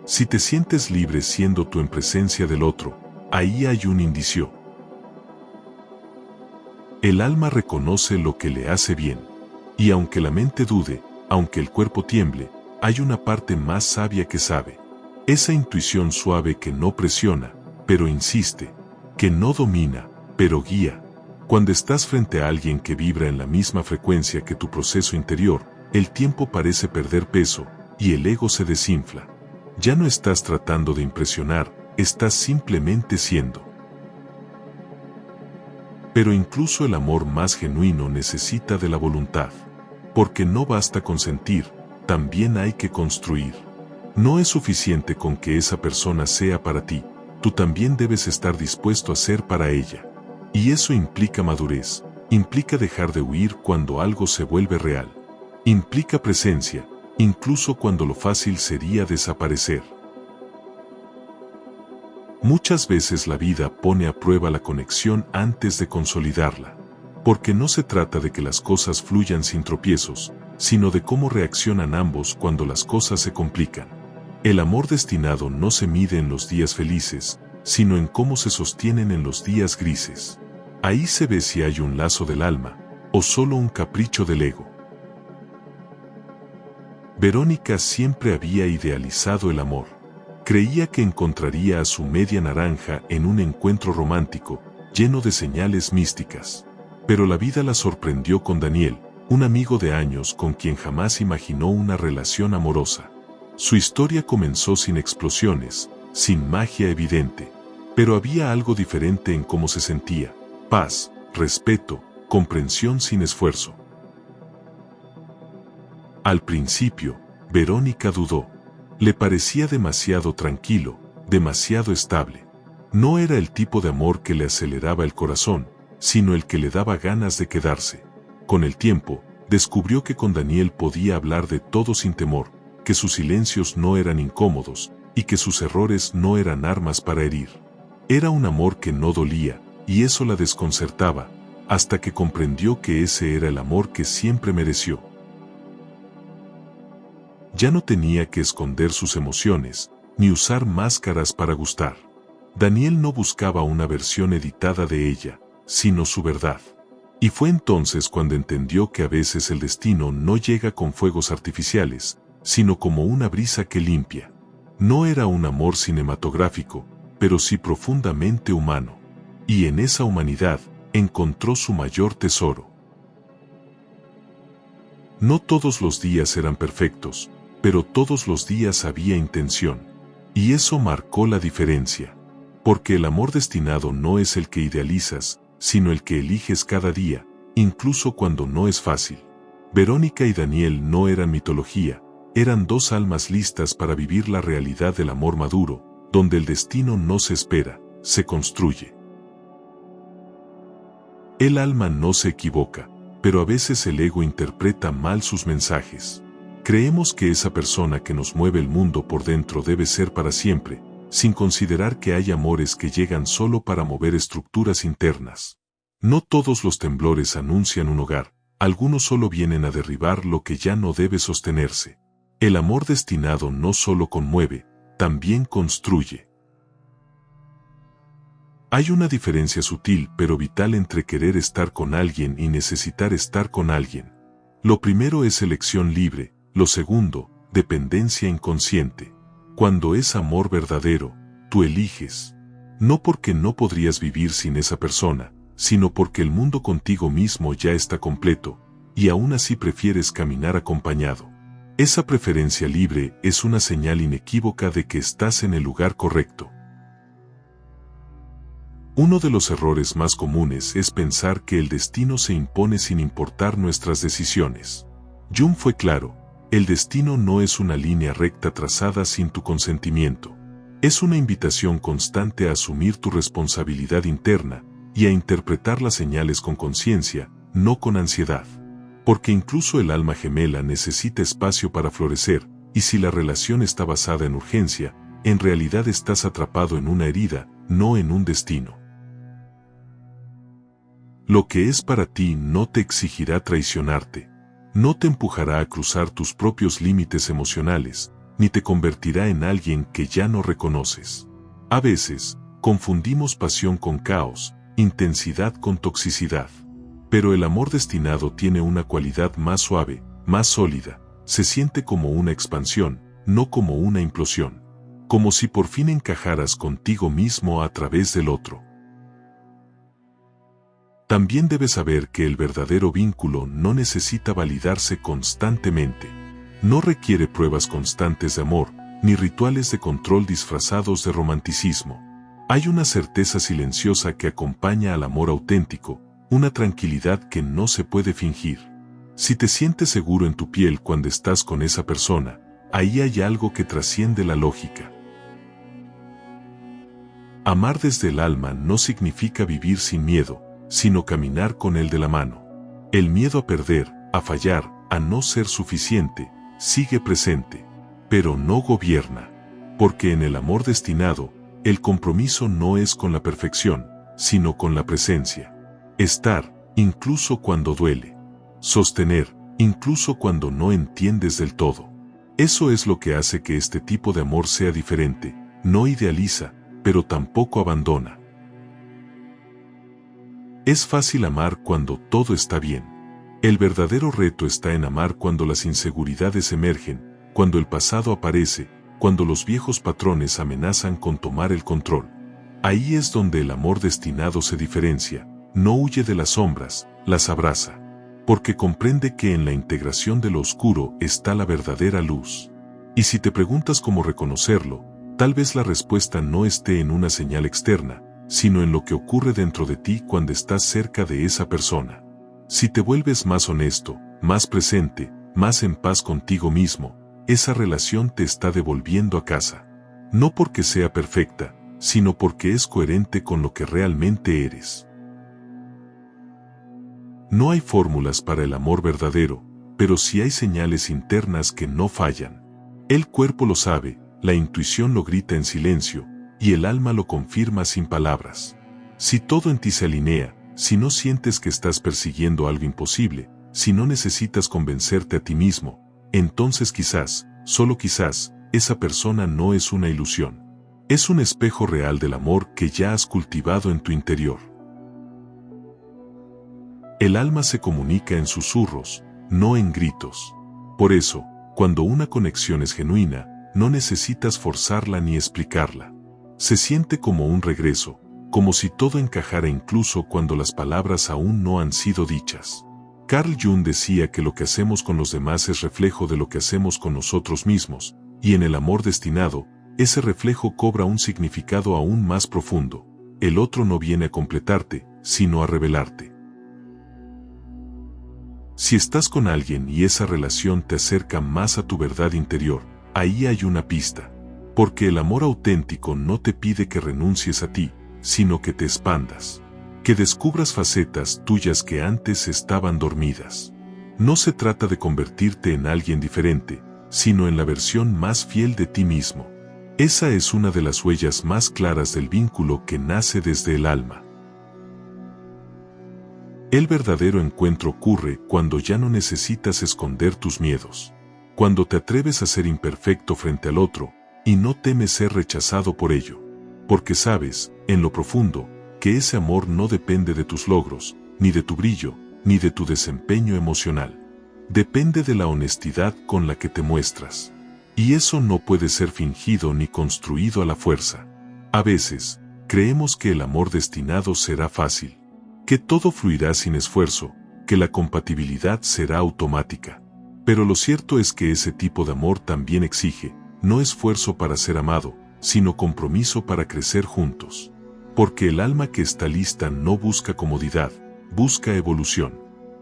Si te sientes libre siendo tú en presencia del otro, ahí hay un indicio. El alma reconoce lo que le hace bien. Y aunque la mente dude, aunque el cuerpo tiemble, hay una parte más sabia que sabe. Esa intuición suave que no presiona, pero insiste, que no domina, pero guía. Cuando estás frente a alguien que vibra en la misma frecuencia que tu proceso interior, el tiempo parece perder peso, y el ego se desinfla. Ya no estás tratando de impresionar, estás simplemente siendo. Pero incluso el amor más genuino necesita de la voluntad. Porque no basta con sentir, también hay que construir. No es suficiente con que esa persona sea para ti, tú también debes estar dispuesto a ser para ella. Y eso implica madurez, implica dejar de huir cuando algo se vuelve real. Implica presencia, incluso cuando lo fácil sería desaparecer. Muchas veces la vida pone a prueba la conexión antes de consolidarla. Porque no se trata de que las cosas fluyan sin tropiezos, sino de cómo reaccionan ambos cuando las cosas se complican. El amor destinado no se mide en los días felices, sino en cómo se sostienen en los días grises. Ahí se ve si hay un lazo del alma, o solo un capricho del ego. Verónica siempre había idealizado el amor. Creía que encontraría a su media naranja en un encuentro romántico, lleno de señales místicas. Pero la vida la sorprendió con Daniel, un amigo de años con quien jamás imaginó una relación amorosa. Su historia comenzó sin explosiones, sin magia evidente, pero había algo diferente en cómo se sentía: paz, respeto, comprensión sin esfuerzo. Al principio, Verónica dudó. Le parecía demasiado tranquilo, demasiado estable. No era el tipo de amor que le aceleraba el corazón, sino el que le daba ganas de quedarse. Con el tiempo, descubrió que con Daniel podía hablar de todo sin temor, que sus silencios no eran incómodos, y que sus errores no eran armas para herir. Era un amor que no dolía, y eso la desconcertaba, hasta que comprendió que ese era el amor que siempre mereció. Ya no tenía que esconder sus emociones, ni usar máscaras para gustar. Daniel no buscaba una versión editada de ella, sino su verdad. Y fue entonces cuando entendió que a veces el destino no llega con fuegos artificiales, sino como una brisa que limpia. No era un amor cinematográfico, pero sí profundamente humano. Y en esa humanidad, encontró su mayor tesoro. No todos los días eran perfectos, pero todos los días había intención. Y eso marcó la diferencia. Porque el amor destinado no es el que idealizas, sino el que eliges cada día, incluso cuando no es fácil. Verónica y Daniel no eran mitología, eran dos almas listas para vivir la realidad del amor maduro, donde el destino no se espera, se construye. El alma no se equivoca, pero a veces el ego interpreta mal sus mensajes. Creemos que esa persona que nos mueve el mundo por dentro debe ser para siempre, sin considerar que hay amores que llegan solo para mover estructuras internas. No todos los temblores anuncian un hogar, algunos solo vienen a derribar lo que ya no debe sostenerse. El amor destinado no solo conmueve, también construye. Hay una diferencia sutil pero vital entre querer estar con alguien y necesitar estar con alguien. Lo primero es elección libre, lo segundo, dependencia inconsciente. Cuando es amor verdadero, tú eliges. No porque no podrías vivir sin esa persona, sino porque el mundo contigo mismo ya está completo, y aún así prefieres caminar acompañado. Esa preferencia libre es una señal inequívoca de que estás en el lugar correcto. Uno de los errores más comunes es pensar que el destino se impone sin importar nuestras decisiones. Jung fue claro, el destino no es una línea recta trazada sin tu consentimiento. Es una invitación constante a asumir tu responsabilidad interna y a interpretar las señales con conciencia, no con ansiedad. Porque incluso el alma gemela necesita espacio para florecer, y si la relación está basada en urgencia, en realidad estás atrapado en una herida, no en un destino. Lo que es para ti no te exigirá traicionarte, no te empujará a cruzar tus propios límites emocionales, ni te convertirá en alguien que ya no reconoces. A veces, confundimos pasión con caos, intensidad con toxicidad. Pero el amor destinado tiene una cualidad más suave, más sólida, se siente como una expansión, no como una implosión. Como si por fin encajaras contigo mismo a través del otro. También debes saber que el verdadero vínculo no necesita validarse constantemente. No requiere pruebas constantes de amor, ni rituales de control disfrazados de romanticismo. Hay una certeza silenciosa que acompaña al amor auténtico, una tranquilidad que no se puede fingir. Si te sientes seguro en tu piel cuando estás con esa persona, ahí hay algo que trasciende la lógica. Amar desde el alma no significa vivir sin miedo, sino caminar con él de la mano. El miedo a perder, a fallar, a no ser suficiente, sigue presente, pero no gobierna. Porque en el amor destinado, el compromiso no es con la perfección, sino con la presencia. Estar, incluso cuando duele. Sostener, incluso cuando no entiendes del todo. Eso es lo que hace que este tipo de amor sea diferente, no idealiza, pero tampoco abandona. Es fácil amar cuando todo está bien. El verdadero reto está en amar cuando las inseguridades emergen, cuando el pasado aparece, cuando los viejos patrones amenazan con tomar el control. Ahí es donde el amor destinado se diferencia, no huye de las sombras, las abraza. Porque comprende que en la integración de lo oscuro está la verdadera luz. Y si te preguntas cómo reconocerlo, tal vez la respuesta no esté en una señal externa, sino en lo que ocurre dentro de ti cuando estás cerca de esa persona. Si te vuelves más honesto, más presente, más en paz contigo mismo, esa relación te está devolviendo a casa. No porque sea perfecta, sino porque es coherente con lo que realmente eres. No hay fórmulas para el amor verdadero, pero sí hay señales internas que no fallan. El cuerpo lo sabe, la intuición lo grita en silencio, y el alma lo confirma sin palabras. Si todo en ti se alinea, si no sientes que estás persiguiendo algo imposible, si no necesitas convencerte a ti mismo, entonces quizás, solo quizás, esa persona no es una ilusión. Es un espejo real del amor que ya has cultivado en tu interior. El alma se comunica en susurros, no en gritos. Por eso, cuando una conexión es genuina, no necesitas forzarla ni explicarla. Se siente como un regreso, como si todo encajara incluso cuando las palabras aún no han sido dichas. Carl Jung decía que lo que hacemos con los demás es reflejo de lo que hacemos con nosotros mismos, y en el amor destinado, ese reflejo cobra un significado aún más profundo. El otro no viene a completarte, sino a revelarte. Si estás con alguien y esa relación te acerca más a tu verdad interior, ahí hay una pista. Porque el amor auténtico no te pide que renuncies a ti, sino que te expandas. Que descubras facetas tuyas que antes estaban dormidas. No se trata de convertirte en alguien diferente, sino en la versión más fiel de ti mismo. Esa es una de las huellas más claras del vínculo que nace desde el alma. El verdadero encuentro ocurre cuando ya no necesitas esconder tus miedos. Cuando te atreves a ser imperfecto frente al otro, y no temes ser rechazado por ello. Porque sabes, en lo profundo, que ese amor no depende de tus logros, ni de tu brillo, ni de tu desempeño emocional. Depende de la honestidad con la que te muestras. Y eso no puede ser fingido ni construido a la fuerza. A veces, creemos que el amor destinado será fácil. Que todo fluirá sin esfuerzo, que la compatibilidad será automática. Pero lo cierto es que ese tipo de amor también exige, no esfuerzo para ser amado, sino compromiso para crecer juntos. Porque el alma que está lista no busca comodidad, busca evolución.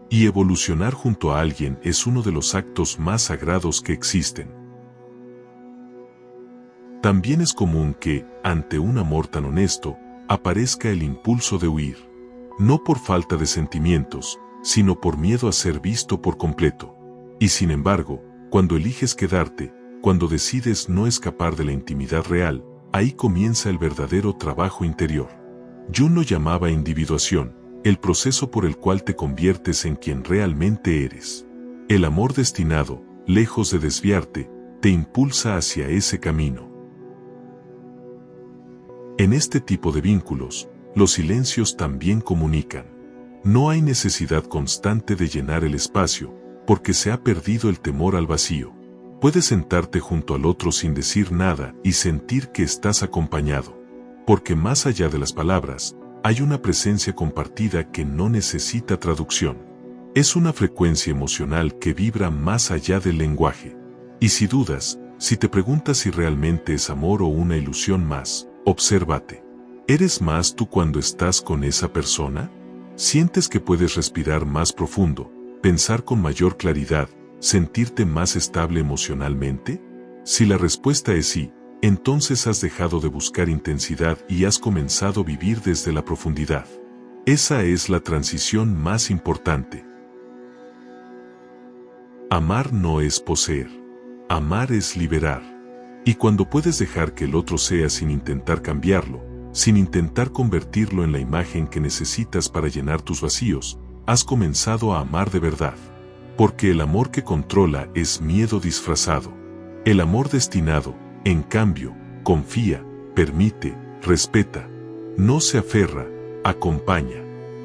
Y evolucionar junto a alguien es uno de los actos más sagrados que existen. También es común que, ante un amor tan honesto, aparezca el impulso de huir. No por falta de sentimientos, sino por miedo a ser visto por completo. Y sin embargo, cuando eliges quedarte, cuando decides no escapar de la intimidad real, ahí comienza el verdadero trabajo interior. Jung lo llamaba individuación, el proceso por el cual te conviertes en quien realmente eres. El amor destinado, lejos de desviarte, te impulsa hacia ese camino. En este tipo de vínculos, los silencios también comunican. No hay necesidad constante de llenar el espacio, porque se ha perdido el temor al vacío. Puedes sentarte junto al otro sin decir nada y sentir que estás acompañado. Porque más allá de las palabras, hay una presencia compartida que no necesita traducción. Es una frecuencia emocional que vibra más allá del lenguaje. Y si dudas, si te preguntas si realmente es amor o una ilusión más, obsérvate. ¿Eres más tú cuando estás con esa persona? ¿Sientes que puedes respirar más profundo, pensar con mayor claridad, sentirte más estable emocionalmente? Si la respuesta es sí, entonces has dejado de buscar intensidad y has comenzado a vivir desde la profundidad. Esa es la transición más importante. Amar no es poseer. Amar es liberar. Y cuando puedes dejar que el otro sea sin intentar cambiarlo, sin intentar convertirlo en la imagen que necesitas para llenar tus vacíos, has comenzado a amar de verdad. Porque el amor que controla es miedo disfrazado. El amor destinado, en cambio, confía, permite, respeta, no se aferra, acompaña.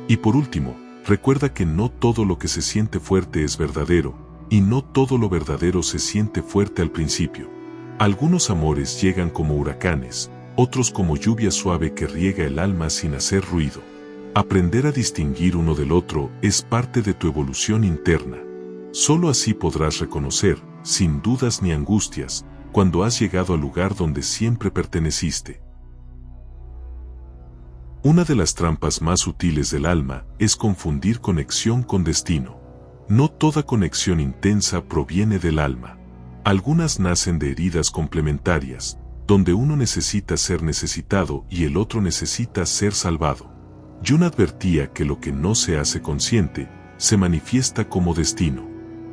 Y por último, recuerda que no todo lo que se siente fuerte es verdadero, y no todo lo verdadero se siente fuerte al principio. Algunos amores llegan como huracanes, otros como lluvia suave que riega el alma sin hacer ruido. Aprender a distinguir uno del otro es parte de tu evolución interna. Solo así podrás reconocer, sin dudas ni angustias, cuando has llegado al lugar donde siempre perteneciste. Una de las trampas más sutiles del alma es confundir conexión con destino. No toda conexión intensa proviene del alma. Algunas nacen de heridas complementarias, donde uno necesita ser necesitado y el otro necesita ser salvado. Jung advertía que lo que no se hace consciente, se manifiesta como destino.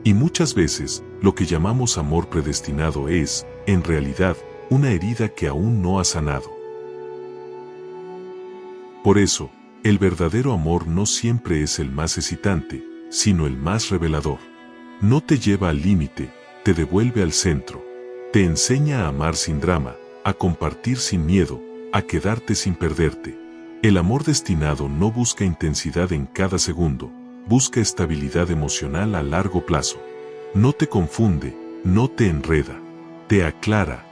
Y muchas veces, lo que llamamos amor predestinado es, en realidad, una herida que aún no ha sanado. Por eso, el verdadero amor no siempre es el más excitante, sino el más revelador. No te lleva al límite, te devuelve al centro. Te enseña a amar sin drama, a compartir sin miedo, a quedarte sin perderte. El amor destinado no busca intensidad en cada segundo, busca estabilidad emocional a largo plazo. No te confunde, no te enreda, te aclara.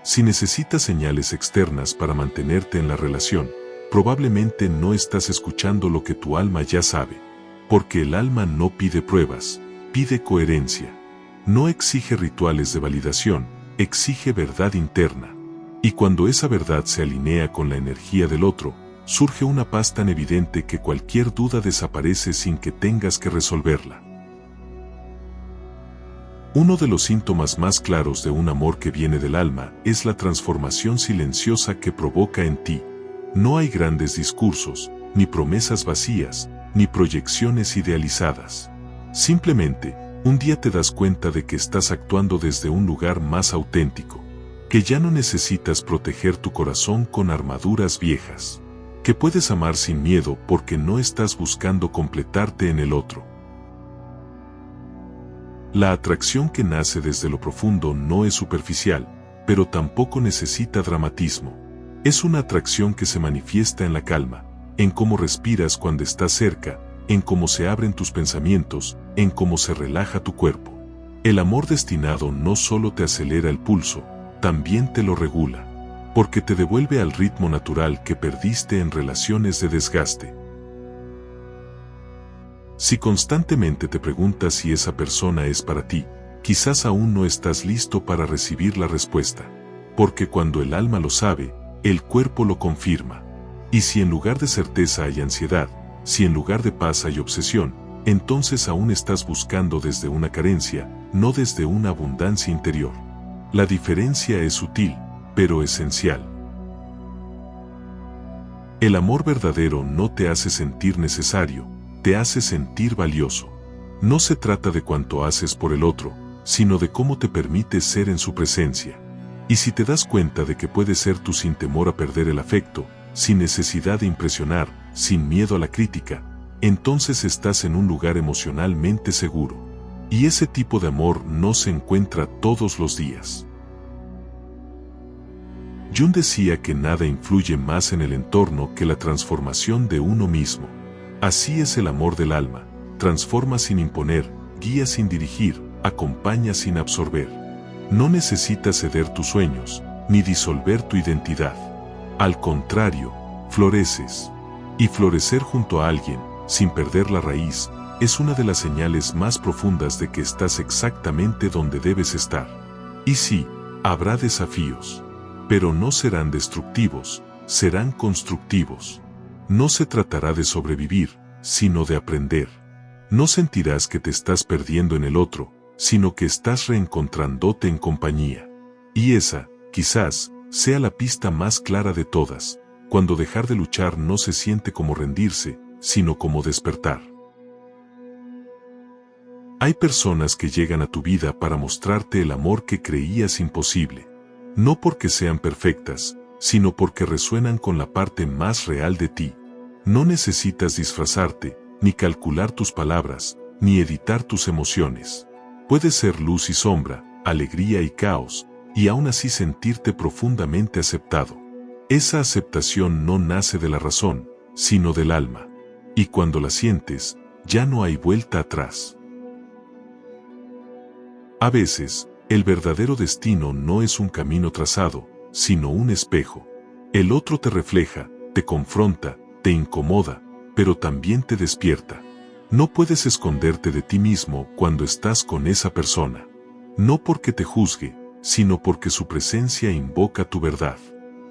Si necesitas señales externas para mantenerte en la relación, probablemente no estás escuchando lo que tu alma ya sabe, porque el alma no pide pruebas, pide coherencia. No exige rituales de validación, exige verdad interna. Y cuando esa verdad se alinea con la energía del otro, surge una paz tan evidente que cualquier duda desaparece sin que tengas que resolverla. Uno de los síntomas más claros de un amor que viene del alma es la transformación silenciosa que provoca en ti. No hay grandes discursos, ni promesas vacías, ni proyecciones idealizadas. Simplemente, un día te das cuenta de que estás actuando desde un lugar más auténtico, que ya no necesitas proteger tu corazón con armaduras viejas, que puedes amar sin miedo porque no estás buscando completarte en el otro. La atracción que nace desde lo profundo no es superficial, pero tampoco necesita dramatismo. Es una atracción que se manifiesta en la calma, en cómo respiras cuando estás cerca, en cómo se abren tus pensamientos, en cómo se relaja tu cuerpo. El amor destinado no solo te acelera el pulso, también te lo regula, porque te devuelve al ritmo natural que perdiste en relaciones de desgaste. Si constantemente te preguntas si esa persona es para ti, quizás aún no estás listo para recibir la respuesta, porque cuando el alma lo sabe, el cuerpo lo confirma. Y si en lugar de certeza hay ansiedad, si en lugar de paz hay obsesión, entonces aún estás buscando desde una carencia, no desde una abundancia interior. La diferencia es sutil, pero esencial. El amor verdadero no te hace sentir necesario, te hace sentir valioso. No se trata de cuánto haces por el otro, sino de cómo te permites ser en su presencia. Y si te das cuenta de que puedes ser tú sin temor a perder el afecto, sin necesidad de impresionar, sin miedo a la crítica, entonces estás en un lugar emocionalmente seguro. Y ese tipo de amor no se encuentra todos los días. Jung decía que nada influye más en el entorno que la transformación de uno mismo. Así es el amor del alma, transforma sin imponer, guía sin dirigir, acompaña sin absorber. No necesitas ceder tus sueños, ni disolver tu identidad. Al contrario, floreces. Y florecer junto a alguien, sin perder la raíz, es una de las señales más profundas de que estás exactamente donde debes estar. Y sí, habrá desafíos, pero no serán destructivos, serán constructivos. No se tratará de sobrevivir, sino de aprender. No sentirás que te estás perdiendo en el otro, sino que estás reencontrándote en compañía. Y esa, quizás, sea la pista más clara de todas, cuando dejar de luchar no se siente como rendirse, sino como despertar. Hay personas que llegan a tu vida para mostrarte el amor que creías imposible. No porque sean perfectas, sino porque resuenan con la parte más real de ti. No necesitas disfrazarte, ni calcular tus palabras, ni editar tus emociones. Puedes ser luz y sombra, alegría y caos, y aún así sentirte profundamente aceptado. Esa aceptación no nace de la razón, sino del alma. Y cuando la sientes, ya no hay vuelta atrás. A veces, el verdadero destino no es un camino trazado, sino un espejo. El otro te refleja, te confronta, te incomoda, pero también te despierta. No puedes esconderte de ti mismo cuando estás con esa persona. No porque te juzgue, sino porque su presencia invoca tu verdad.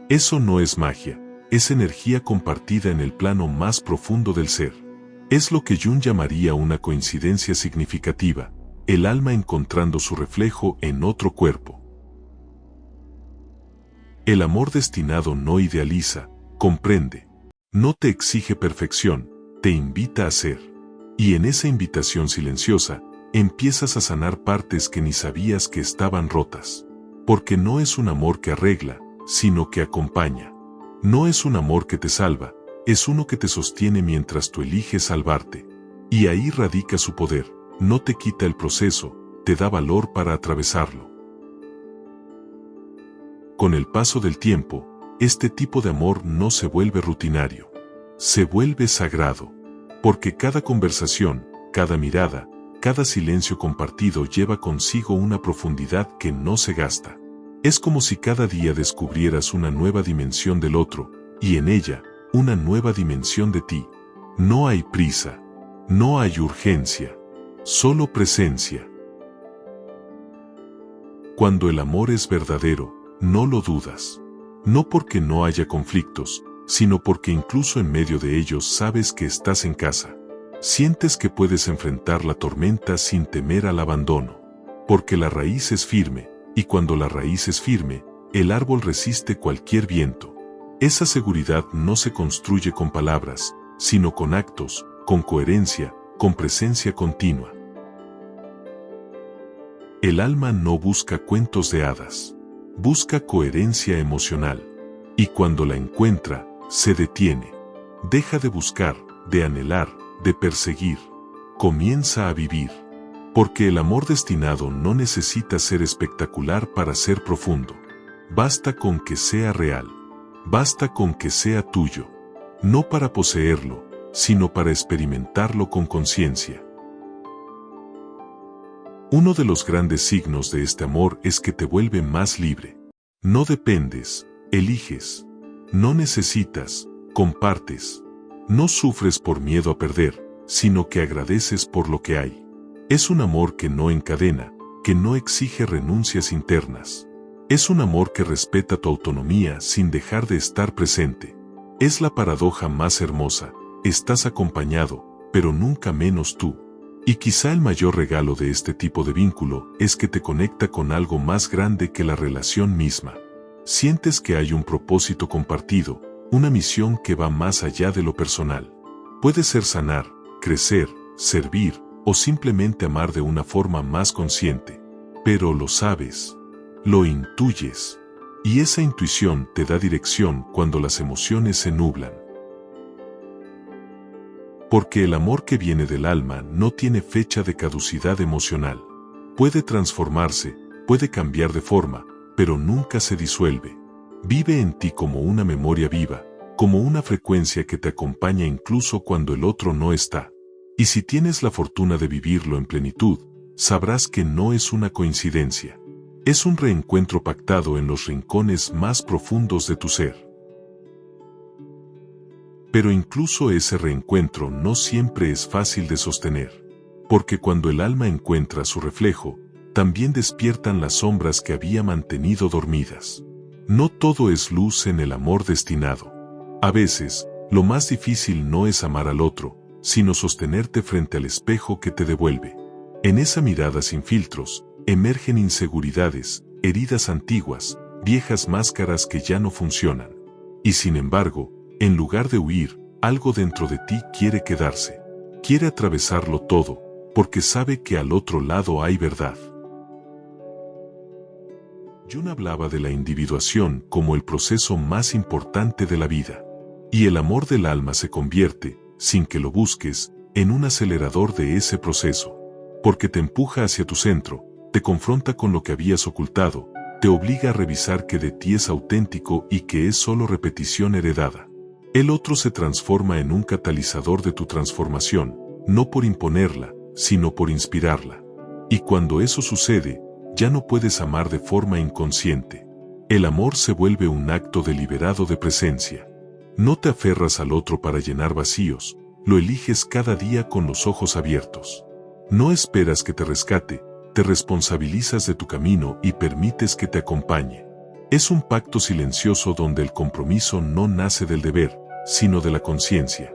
Eso no es magia, es energía compartida en el plano más profundo del ser. Es lo que Jung llamaría una coincidencia significativa, el alma encontrando su reflejo en otro cuerpo. El amor destinado no idealiza, comprende. No te exige perfección, te invita a ser. Y en esa invitación silenciosa, empiezas a sanar partes que ni sabías que estaban rotas. Porque no es un amor que arregla, sino que acompaña. No es un amor que te salva, es uno que te sostiene mientras tú eliges salvarte. Y ahí radica su poder, no te quita el proceso, te da valor para atravesarlo. Con el paso del tiempo, este tipo de amor no se vuelve rutinario. Se vuelve sagrado. Porque cada conversación, cada mirada, cada silencio compartido lleva consigo una profundidad que no se gasta. Es como si cada día descubrieras una nueva dimensión del otro, y en ella, una nueva dimensión de ti. No hay prisa, no hay urgencia, solo presencia. Cuando el amor es verdadero, no lo dudas. No porque no haya conflictos, sino porque incluso en medio de ellos sabes que estás en casa. Sientes que puedes enfrentar la tormenta sin temer al abandono. Porque la raíz es firme, y cuando la raíz es firme, el árbol resiste cualquier viento. Esa seguridad no se construye con palabras, sino con actos, con coherencia, con presencia continua. El alma no busca cuentos de hadas. Busca coherencia emocional. Y cuando la encuentra, se detiene. Deja de buscar, de anhelar, de perseguir. Comienza a vivir. Porque el amor destinado no necesita ser espectacular para ser profundo. Basta con que sea real. Basta con que sea tuyo. No para poseerlo, sino para experimentarlo con conciencia. Uno de los grandes signos de este amor es que te vuelve más libre. No dependes, eliges. No necesitas, compartes. No sufres por miedo a perder, sino que agradeces por lo que hay. Es un amor que no encadena, que no exige renuncias internas. Es un amor que respeta tu autonomía sin dejar de estar presente. Es la paradoja más hermosa, estás acompañado, pero nunca menos tú. Y quizá el mayor regalo de este tipo de vínculo es que te conecta con algo más grande que la relación misma. Sientes que hay un propósito compartido, una misión que va más allá de lo personal. Puede ser sanar, crecer, servir, o simplemente amar de una forma más consciente. Pero lo sabes, lo intuyes, y esa intuición te da dirección cuando las emociones se nublan. Porque el amor que viene del alma no tiene fecha de caducidad emocional. Puede transformarse, puede cambiar de forma, pero nunca se disuelve. Vive en ti como una memoria viva, como una frecuencia que te acompaña incluso cuando el otro no está. Y si tienes la fortuna de vivirlo en plenitud, sabrás que no es una coincidencia. Es un reencuentro pactado en los rincones más profundos de tu ser. Pero incluso ese reencuentro no siempre es fácil de sostener. Porque cuando el alma encuentra su reflejo, también despiertan las sombras que había mantenido dormidas. No todo es luz en el amor destinado. A veces, lo más difícil no es amar al otro, sino sostenerte frente al espejo que te devuelve. En esa mirada sin filtros, emergen inseguridades, heridas antiguas, viejas máscaras que ya no funcionan. Y sin embargo, en lugar de huir, algo dentro de ti quiere quedarse. Quiere atravesarlo todo, porque sabe que al otro lado hay verdad. Jung hablaba de la individuación como el proceso más importante de la vida. Y el amor del alma se convierte, sin que lo busques, en un acelerador de ese proceso. Porque te empuja hacia tu centro, te confronta con lo que habías ocultado, te obliga a revisar que de ti es auténtico y que es solo repetición heredada. El otro se transforma en un catalizador de tu transformación, no por imponerla, sino por inspirarla. Y cuando eso sucede, ya no puedes amar de forma inconsciente. El amor se vuelve un acto deliberado de presencia. No te aferras al otro para llenar vacíos, lo eliges cada día con los ojos abiertos. No esperas que te rescate, te responsabilizas de tu camino y permites que te acompañe. Es un pacto silencioso donde el compromiso no nace del deber, sino de la conciencia.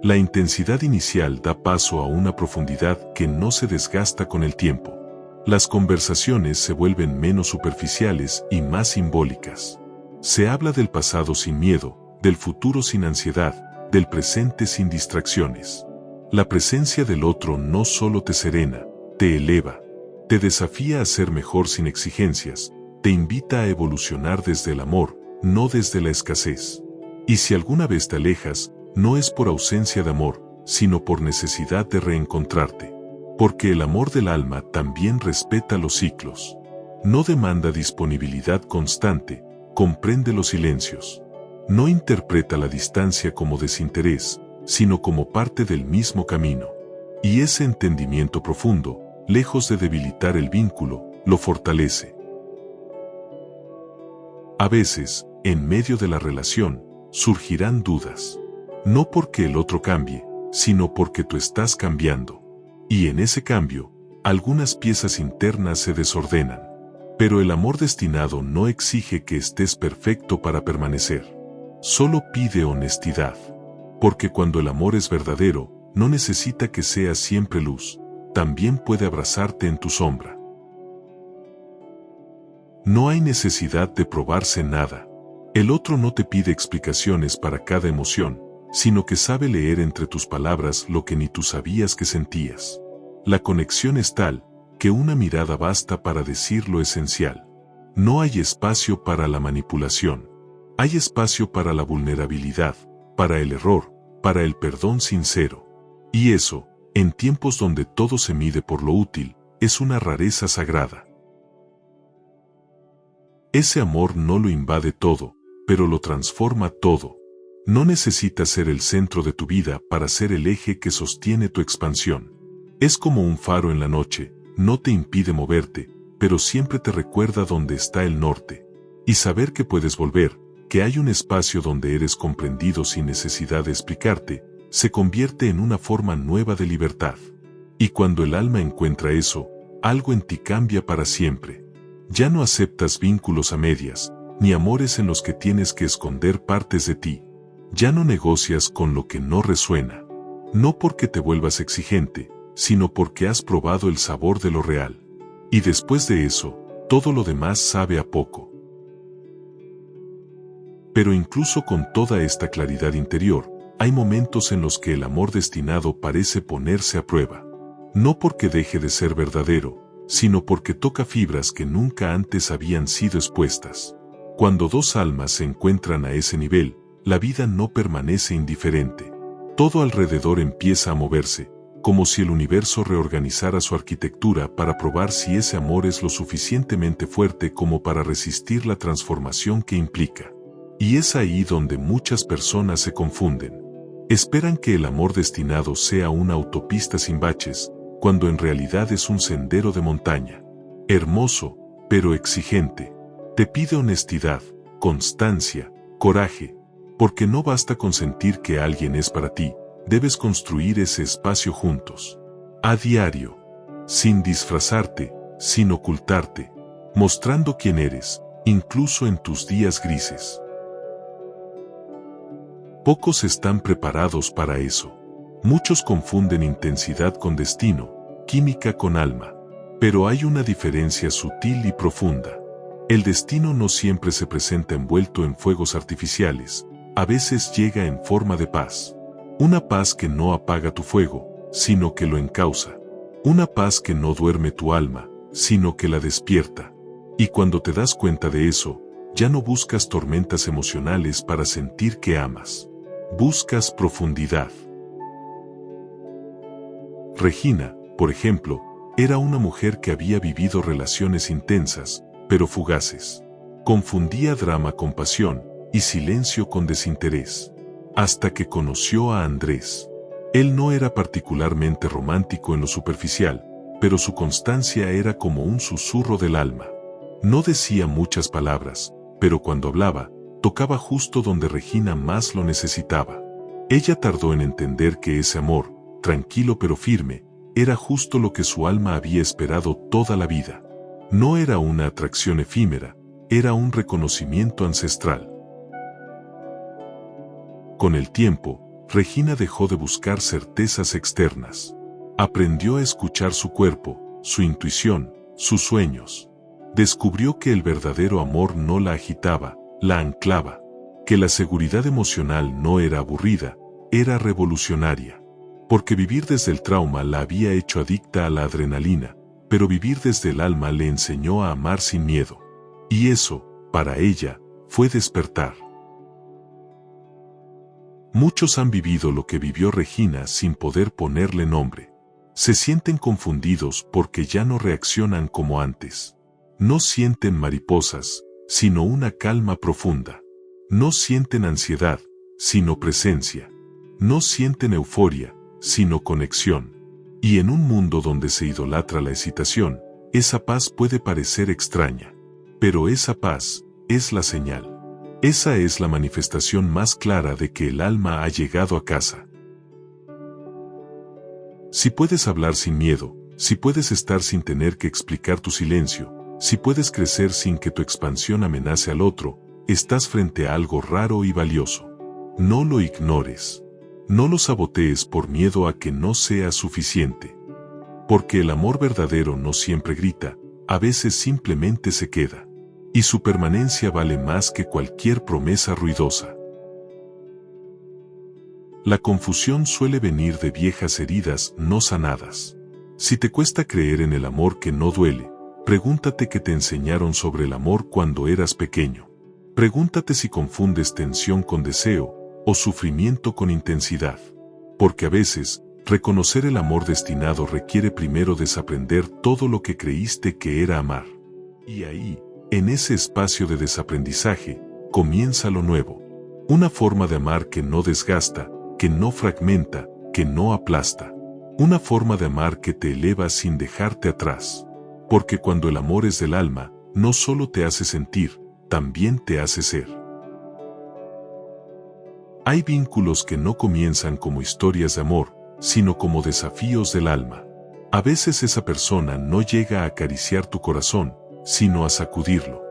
La intensidad inicial da paso a una profundidad que no se desgasta con el tiempo. Las conversaciones se vuelven menos superficiales y más simbólicas. Se habla del pasado sin miedo, del futuro sin ansiedad, del presente sin distracciones. La presencia del otro no solo te serena, te eleva, te desafía a ser mejor sin exigencias, te invita a evolucionar desde el amor, no desde la escasez. Y si alguna vez te alejas, no es por ausencia de amor, sino por necesidad de reencontrarte. Porque el amor del alma también respeta los ciclos. No demanda disponibilidad constante, comprende los silencios. No interpreta la distancia como desinterés, sino como parte del mismo camino. Y ese entendimiento profundo, lejos de debilitar el vínculo, lo fortalece. A veces, en medio de la relación, surgirán dudas. No porque el otro cambie, sino porque tú estás cambiando. Y en ese cambio, algunas piezas internas se desordenan. Pero el amor destinado no exige que estés perfecto para permanecer. Solo pide honestidad. Porque cuando el amor es verdadero, no necesita que seas siempre luz, también puede abrazarte en tu sombra. No hay necesidad de probarse nada. El otro no te pide explicaciones para cada emoción, sino que sabe leer entre tus palabras lo que ni tú sabías que sentías. La conexión es tal, que una mirada basta para decir lo esencial. No hay espacio para la manipulación. Hay espacio para la vulnerabilidad, para el error, para el perdón sincero. Y eso, en tiempos donde todo se mide por lo útil, es una rareza sagrada. Ese amor no lo invade todo, pero lo transforma todo. No necesitas ser el centro de tu vida para ser el eje que sostiene tu expansión. Es como un faro en la noche, no te impide moverte, pero siempre te recuerda dónde está el norte. Y saber que puedes volver, que hay un espacio donde eres comprendido sin necesidad de explicarte, se convierte en una forma nueva de libertad. Y cuando el alma encuentra eso, algo en ti cambia para siempre. Ya no aceptas vínculos a medias, ni amores en los que tienes que esconder partes de ti. Ya no negocias con lo que no resuena. No porque te vuelvas exigente, sino porque has probado el sabor de lo real. Y después de eso, todo lo demás sabe a poco. Pero incluso con toda esta claridad interior, hay momentos en los que el amor destinado parece ponerse a prueba. No porque deje de ser verdadero, sino porque toca fibras que nunca antes habían sido expuestas. Cuando dos almas se encuentran a ese nivel, la vida no permanece indiferente. Todo alrededor empieza a moverse, como si el universo reorganizara su arquitectura para probar si ese amor es lo suficientemente fuerte como para resistir la transformación que implica. Y es ahí donde muchas personas se confunden. Esperan que el amor destinado sea una autopista sin baches, cuando en realidad es un sendero de montaña. Hermoso, pero exigente. Te pide honestidad, constancia, coraje, porque no basta con sentir que alguien es para ti, debes construir ese espacio juntos. A diario. Sin disfrazarte, sin ocultarte, mostrando quién eres, incluso en tus días grises. Pocos están preparados para eso. Muchos confunden intensidad con destino, química con alma. Pero hay una diferencia sutil y profunda. El destino no siempre se presenta envuelto en fuegos artificiales, a veces llega en forma de paz. Una paz que no apaga tu fuego, sino que lo encausa. Una paz que no duerme tu alma, sino que la despierta. Y cuando te das cuenta de eso, ya no buscas tormentas emocionales para sentir que amas. Buscas profundidad. Regina, por ejemplo, era una mujer que había vivido relaciones intensas, pero fugaces. Confundía drama con pasión, y silencio con desinterés. Hasta que conoció a Andrés. Él no era particularmente romántico en lo superficial, pero su constancia era como un susurro del alma. No decía muchas palabras, pero cuando hablaba, tocaba justo donde Regina más lo necesitaba. Ella tardó en entender que ese amor, tranquilo pero firme, era justo lo que su alma había esperado toda la vida. No era una atracción efímera, era un reconocimiento ancestral. Con el tiempo, Regina dejó de buscar certezas externas. Aprendió a escuchar su cuerpo, su intuición, sus sueños. Descubrió que el verdadero amor no la agitaba, la anclaba. Que la seguridad emocional no era aburrida, era revolucionaria. Porque vivir desde el trauma la había hecho adicta a la adrenalina, pero vivir desde el alma le enseñó a amar sin miedo. Y eso, para ella, fue despertar. Muchos han vivido lo que vivió Regina sin poder ponerle nombre. Se sienten confundidos porque ya no reaccionan como antes. No sienten mariposas, sino una calma profunda. No sienten ansiedad, sino presencia. No sienten euforia, sino conexión. Y en un mundo donde se idolatra la excitación, esa paz puede parecer extraña, pero esa paz es la señal. Esa es la manifestación más clara de que el alma ha llegado a casa. Si puedes hablar sin miedo, si puedes estar sin tener que explicar tu silencio, si puedes crecer sin que tu expansión amenace al otro, estás frente a algo raro y valioso. No lo ignores. No lo sabotees por miedo a que no sea suficiente. Porque el amor verdadero no siempre grita, a veces simplemente se queda. Y su permanencia vale más que cualquier promesa ruidosa. La confusión suele venir de viejas heridas no sanadas. Si te cuesta creer en el amor que no duele, pregúntate qué te enseñaron sobre el amor cuando eras pequeño. Pregúntate si confundes tensión con deseo o sufrimiento con intensidad. Porque a veces, reconocer el amor destinado requiere primero desaprender todo lo que creíste que era amar. Y ahí, en ese espacio de desaprendizaje, comienza lo nuevo. Una forma de amar que no desgasta, que no fragmenta, que no aplasta. Una forma de amar que te eleva sin dejarte atrás. Porque cuando el amor es del alma, no solo te hace sentir, también te hace ser. Hay vínculos que no comienzan como historias de amor, sino como desafíos del alma. A veces esa persona no llega a acariciar tu corazón, sino a sacudirlo.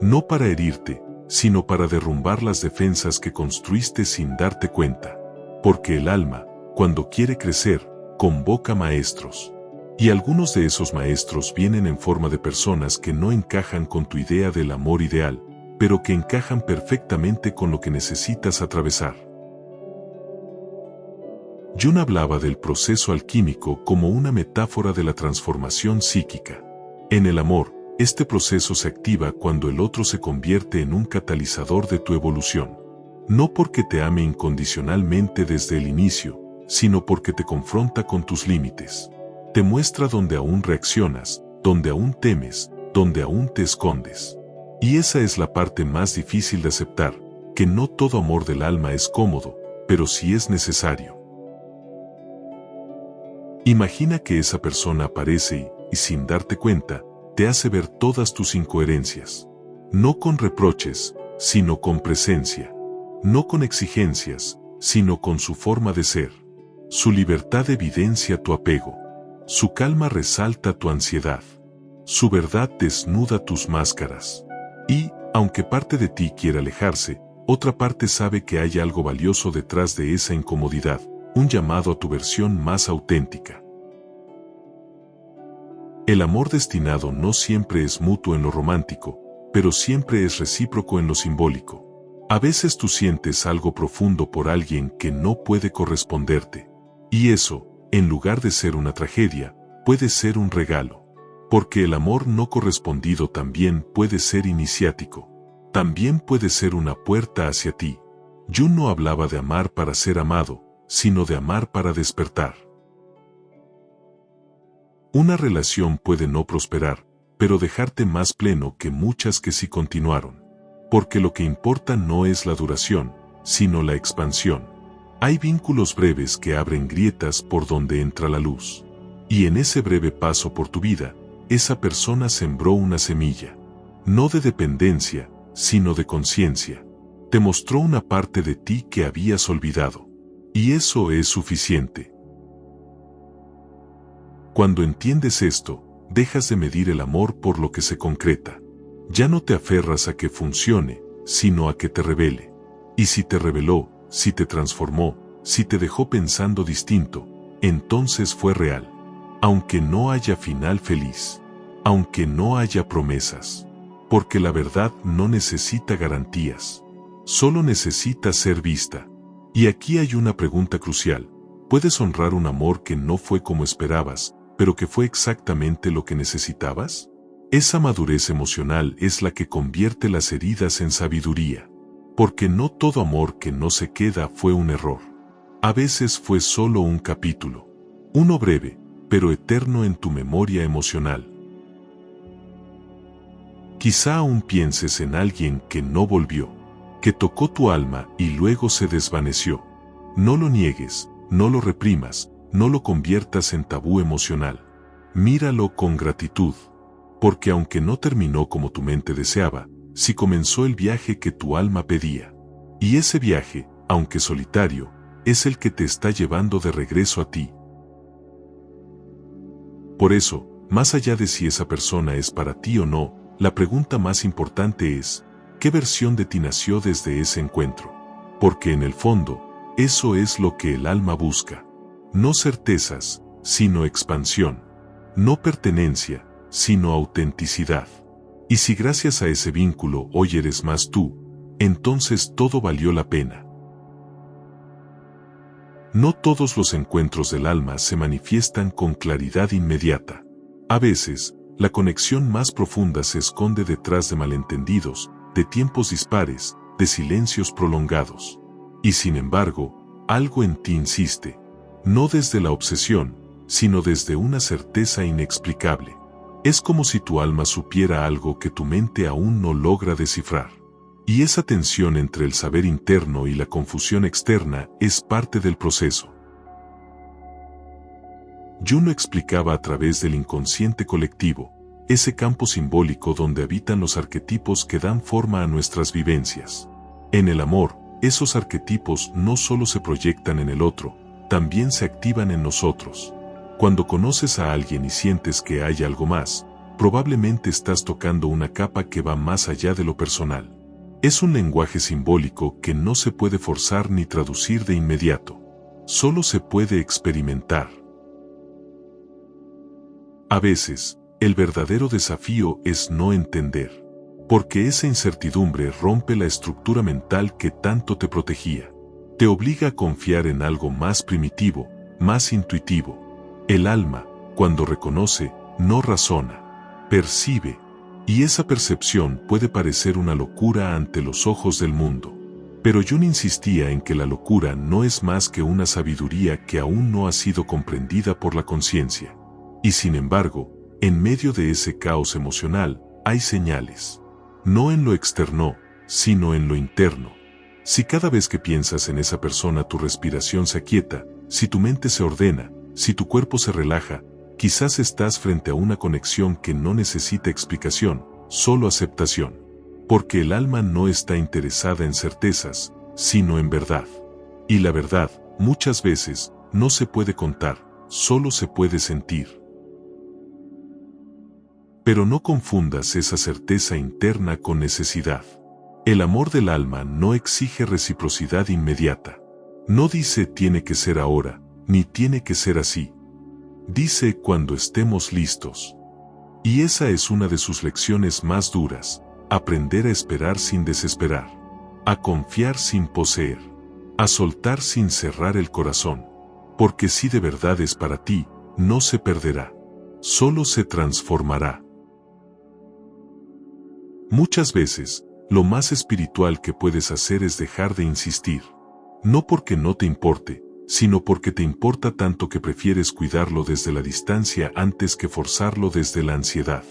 No para herirte, sino para derrumbar las defensas que construiste sin darte cuenta. Porque el alma, cuando quiere crecer, convoca maestros. Y algunos de esos maestros vienen en forma de personas que no encajan con tu idea del amor ideal, pero que encajan perfectamente con lo que necesitas atravesar. Jung hablaba del proceso alquímico como una metáfora de la transformación psíquica. En el amor, este proceso se activa cuando el otro se convierte en un catalizador de tu evolución. No porque te ame incondicionalmente desde el inicio, sino porque te confronta con tus límites. Te muestra donde aún reaccionas, donde aún temes, donde aún te escondes. Y esa es la parte más difícil de aceptar, que no todo amor del alma es cómodo, pero sí es necesario. Imagina que esa persona aparece y, sin darte cuenta, te hace ver todas tus incoherencias. No con reproches, sino con presencia. No con exigencias, sino con su forma de ser. Su libertad evidencia tu apego. Su calma resalta tu ansiedad. Su verdad desnuda tus máscaras. Y, aunque parte de ti quiera alejarse, otra parte sabe que hay algo valioso detrás de esa incomodidad, un llamado a tu versión más auténtica. El amor destinado no siempre es mutuo en lo romántico, pero siempre es recíproco en lo simbólico. A veces tú sientes algo profundo por alguien que no puede corresponderte. Y eso, en lugar de ser una tragedia, puede ser un regalo. Porque el amor no correspondido también puede ser iniciático. También puede ser una puerta hacia ti. Jung no hablaba de amar para ser amado, sino de amar para despertar. Una relación puede no prosperar, pero dejarte más pleno que muchas que sí continuaron. Porque lo que importa no es la duración, sino la expansión. Hay vínculos breves que abren grietas por donde entra la luz. Y en ese breve paso por tu vida, esa persona sembró una semilla. No de dependencia, sino de conciencia. Te mostró una parte de ti que habías olvidado. Y eso es suficiente. Cuando entiendes esto, dejas de medir el amor por lo que se concreta. Ya no te aferras a que funcione, sino a que te revele. Y si te reveló, si te transformó, si te dejó pensando distinto, entonces fue real. Aunque no haya final feliz. Aunque no haya promesas. Porque la verdad no necesita garantías. Solo necesita ser vista. Y aquí hay una pregunta crucial. ¿Puedes honrar un amor que no fue como esperabas, pero que fue exactamente lo que necesitabas? Esa madurez emocional es la que convierte las heridas en sabiduría. Porque no todo amor que no se queda fue un error. A veces fue solo un capítulo. Uno breve, pero eterno en tu memoria emocional. Quizá aún pienses en alguien que no volvió, que tocó tu alma y luego se desvaneció. No lo niegues, no lo reprimas, no lo conviertas en tabú emocional. Míralo con gratitud. porque aunque no terminó como tu mente deseaba, sí comenzó el viaje que tu alma pedía. Y ese viaje, aunque solitario, es el que te está llevando de regreso a ti. Por eso, más allá de si esa persona es para ti o no, la pregunta más importante es, ¿qué versión de ti nació desde ese encuentro? Porque en el fondo, eso es lo que el alma busca. No certezas, sino expansión. No pertenencia, sino autenticidad. Y si gracias a ese vínculo hoy eres más tú, entonces todo valió la pena. No todos los encuentros del alma se manifiestan con claridad inmediata. A veces, la conexión más profunda se esconde detrás de malentendidos, de tiempos dispares, de silencios prolongados. Y sin embargo, algo en ti insiste, no desde la obsesión, sino desde una certeza inexplicable. Es como si tu alma supiera algo que tu mente aún no logra descifrar. Y esa tensión entre el saber interno y la confusión externa es parte del proceso. Juno explicaba a través del inconsciente colectivo, ese campo simbólico donde habitan los arquetipos que dan forma a nuestras vivencias. En el amor, esos arquetipos no solo se proyectan en el otro, también se activan en nosotros. Cuando conoces a alguien y sientes que hay algo más, probablemente estás tocando una capa que va más allá de lo personal. Es un lenguaje simbólico que no se puede forzar ni traducir de inmediato. Solo se puede experimentar. A veces, el verdadero desafío es no entender, porque esa incertidumbre rompe la estructura mental que tanto te protegía. Te obliga a confiar en algo más primitivo, más intuitivo. El alma, cuando reconoce, no razona, percibe. Y esa percepción puede parecer una locura ante los ojos del mundo. Pero Jung insistía en que la locura no es más que una sabiduría que aún no ha sido comprendida por la conciencia. Y sin embargo, en medio de ese caos emocional, hay señales. No en lo externo, sino en lo interno. Si cada vez que piensas en esa persona tu respiración se aquieta, si tu mente se ordena, si tu cuerpo se relaja, quizás estás frente a una conexión que no necesita explicación, solo aceptación. Porque el alma no está interesada en certezas, sino en verdad. Y la verdad, muchas veces, no se puede contar, solo se puede sentir. Pero no confundas esa certeza interna con necesidad. El amor del alma no exige reciprocidad inmediata. No dice tiene que ser ahora, ni tiene que ser así. Dice cuando estemos listos. Y esa es una de sus lecciones más duras, aprender a esperar sin desesperar, a confiar sin poseer, a soltar sin cerrar el corazón, porque si de verdad es para ti, no se perderá, solo se transformará. Muchas veces, lo más espiritual que puedes hacer es dejar de insistir, no porque no te importe, sino porque te importa tanto que prefieres cuidarlo desde la distancia antes que forzarlo desde la ansiedad.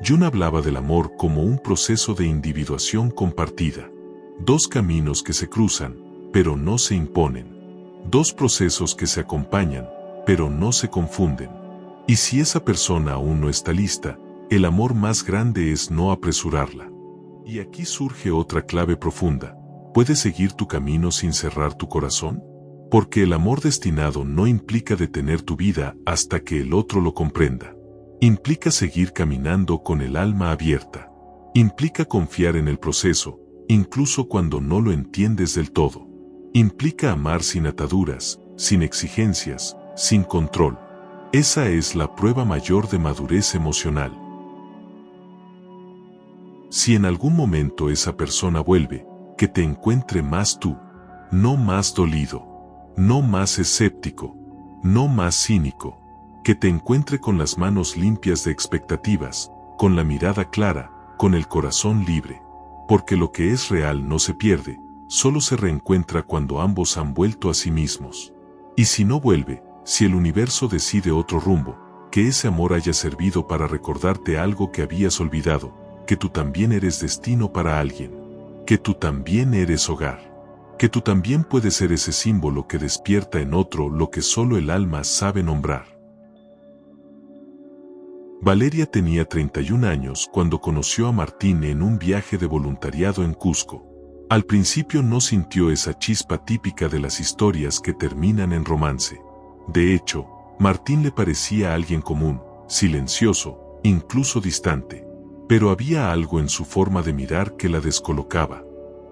Jung hablaba del amor como un proceso de individuación compartida. Dos caminos que se cruzan, pero no se imponen. Dos procesos que se acompañan, pero no se confunden. Y si esa persona aún no está lista, el amor más grande es no apresurarla. Y aquí surge otra clave profunda. ¿Puedes seguir tu camino sin cerrar tu corazón? Porque el amor destinado no implica detener tu vida hasta que el otro lo comprenda. Implica seguir caminando con el alma abierta. Implica confiar en el proceso, incluso cuando no lo entiendes del todo. Implica amar sin ataduras, sin exigencias, sin control. Esa es la prueba mayor de madurez emocional. Si en algún momento esa persona vuelve, que te encuentre más tú, no más dolido, no más escéptico, no más cínico, que te encuentre con las manos limpias de expectativas, con la mirada clara, con el corazón libre, porque lo que es real no se pierde, solo se reencuentra cuando ambos han vuelto a sí mismos. Y si no vuelve, si el universo decide otro rumbo, que ese amor haya servido para recordarte algo que habías olvidado, que tú también eres destino para alguien, que tú también eres hogar, que tú también puedes ser ese símbolo que despierta en otro lo que solo el alma sabe nombrar. Valeria tenía 31 años cuando conoció a Martín en un viaje de voluntariado en Cusco. Al principio no sintió esa chispa típica de las historias que terminan en romance. De hecho, Martín le parecía alguien común, silencioso, incluso distante. Pero había algo en su forma de mirar que la descolocaba.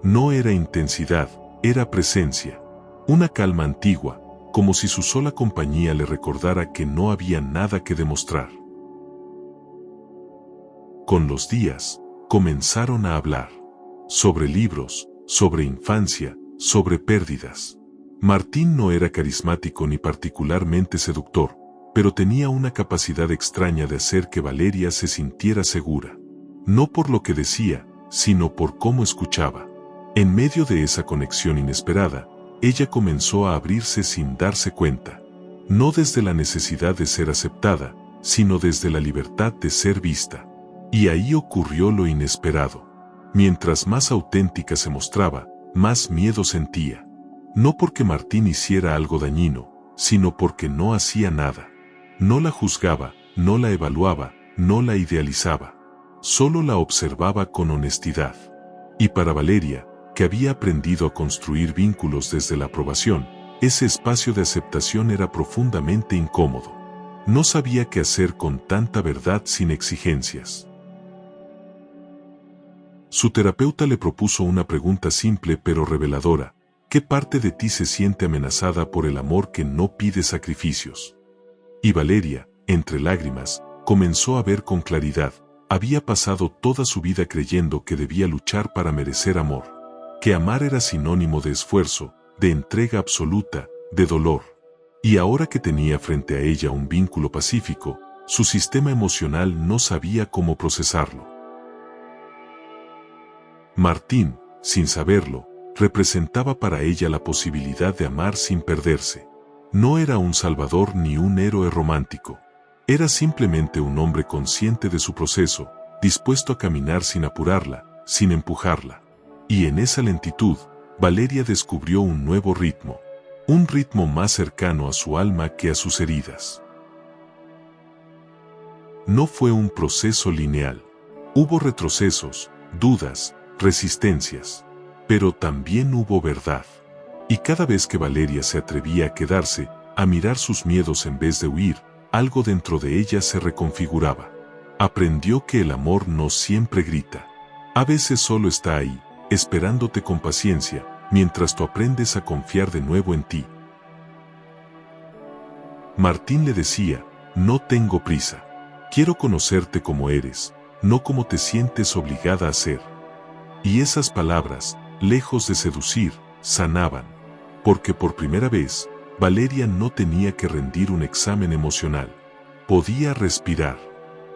No era intensidad, era presencia. Una calma antigua, como si su sola compañía le recordara que no había nada que demostrar. Con los días, comenzaron a hablar. Sobre libros, sobre infancia, sobre pérdidas. Martín no era carismático ni particularmente seductor, pero tenía una capacidad extraña de hacer que Valeria se sintiera segura. No por lo que decía, sino por cómo escuchaba. En medio de esa conexión inesperada, ella comenzó a abrirse sin darse cuenta. No desde la necesidad de ser aceptada, sino desde la libertad de ser vista. Y ahí ocurrió lo inesperado. Mientras más auténtica se mostraba, más miedo sentía. No porque Martín hiciera algo dañino, sino porque no hacía nada. No la juzgaba, no la evaluaba, no la idealizaba. Solo la observaba con honestidad. Y para Valeria, que había aprendido a construir vínculos desde la aprobación, ese espacio de aceptación era profundamente incómodo. No sabía qué hacer con tanta verdad sin exigencias. Su terapeuta le propuso una pregunta simple pero reveladora: ¿qué parte de ti se siente amenazada por el amor que no pide sacrificios? Y Valeria, entre lágrimas, comenzó a ver con claridad. Había pasado toda su vida creyendo que debía luchar para merecer amor. Que amar era sinónimo de esfuerzo, de entrega absoluta, de dolor. Y ahora que tenía frente a ella un vínculo pacífico, su sistema emocional no sabía cómo procesarlo. Martín, sin saberlo, representaba para ella la posibilidad de amar sin perderse. No era un salvador ni un héroe romántico. Era simplemente un hombre consciente de su proceso, dispuesto a caminar sin apurarla, sin empujarla. Y en esa lentitud, Valeria descubrió un nuevo ritmo. Un ritmo más cercano a su alma que a sus heridas. No fue un proceso lineal. Hubo retrocesos, dudas, resistencias. Pero también hubo verdad. Y cada vez que Valeria se atrevía a quedarse, a mirar sus miedos en vez de huir, algo dentro de ella se reconfiguraba. Aprendió que el amor no siempre grita. A veces solo está ahí, esperándote con paciencia, mientras tú aprendes a confiar de nuevo en ti. Martín le decía: no tengo prisa. Quiero conocerte como eres, no como te sientes obligada a ser. Y esas palabras, lejos de seducir, sanaban. Porque por primera vez, Valeria no tenía que rendir un examen emocional. Podía respirar.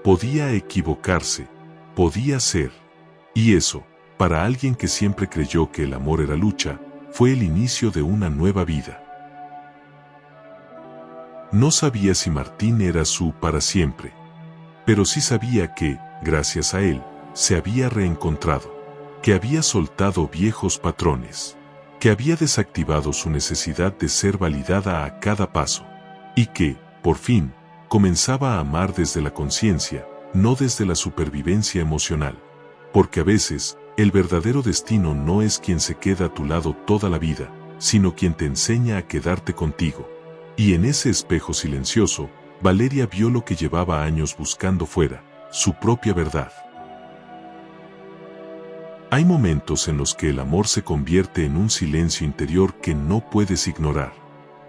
Podía equivocarse. Podía ser. Y eso, para alguien que siempre creyó que el amor era lucha, fue el inicio de una nueva vida. No sabía si Martín era su para siempre. Pero sí sabía que, gracias a él, se había reencontrado. Que había soltado viejos patrones. Que había desactivado su necesidad de ser validada a cada paso. Y que, por fin, comenzaba a amar desde la conciencia, no desde la supervivencia emocional. Porque a veces, el verdadero destino no es quien se queda a tu lado toda la vida, sino quien te enseña a quedarte contigo. Y en ese espejo silencioso, Valeria vio lo que llevaba años buscando fuera, su propia verdad. Hay momentos en los que el amor se convierte en un silencio interior que no puedes ignorar.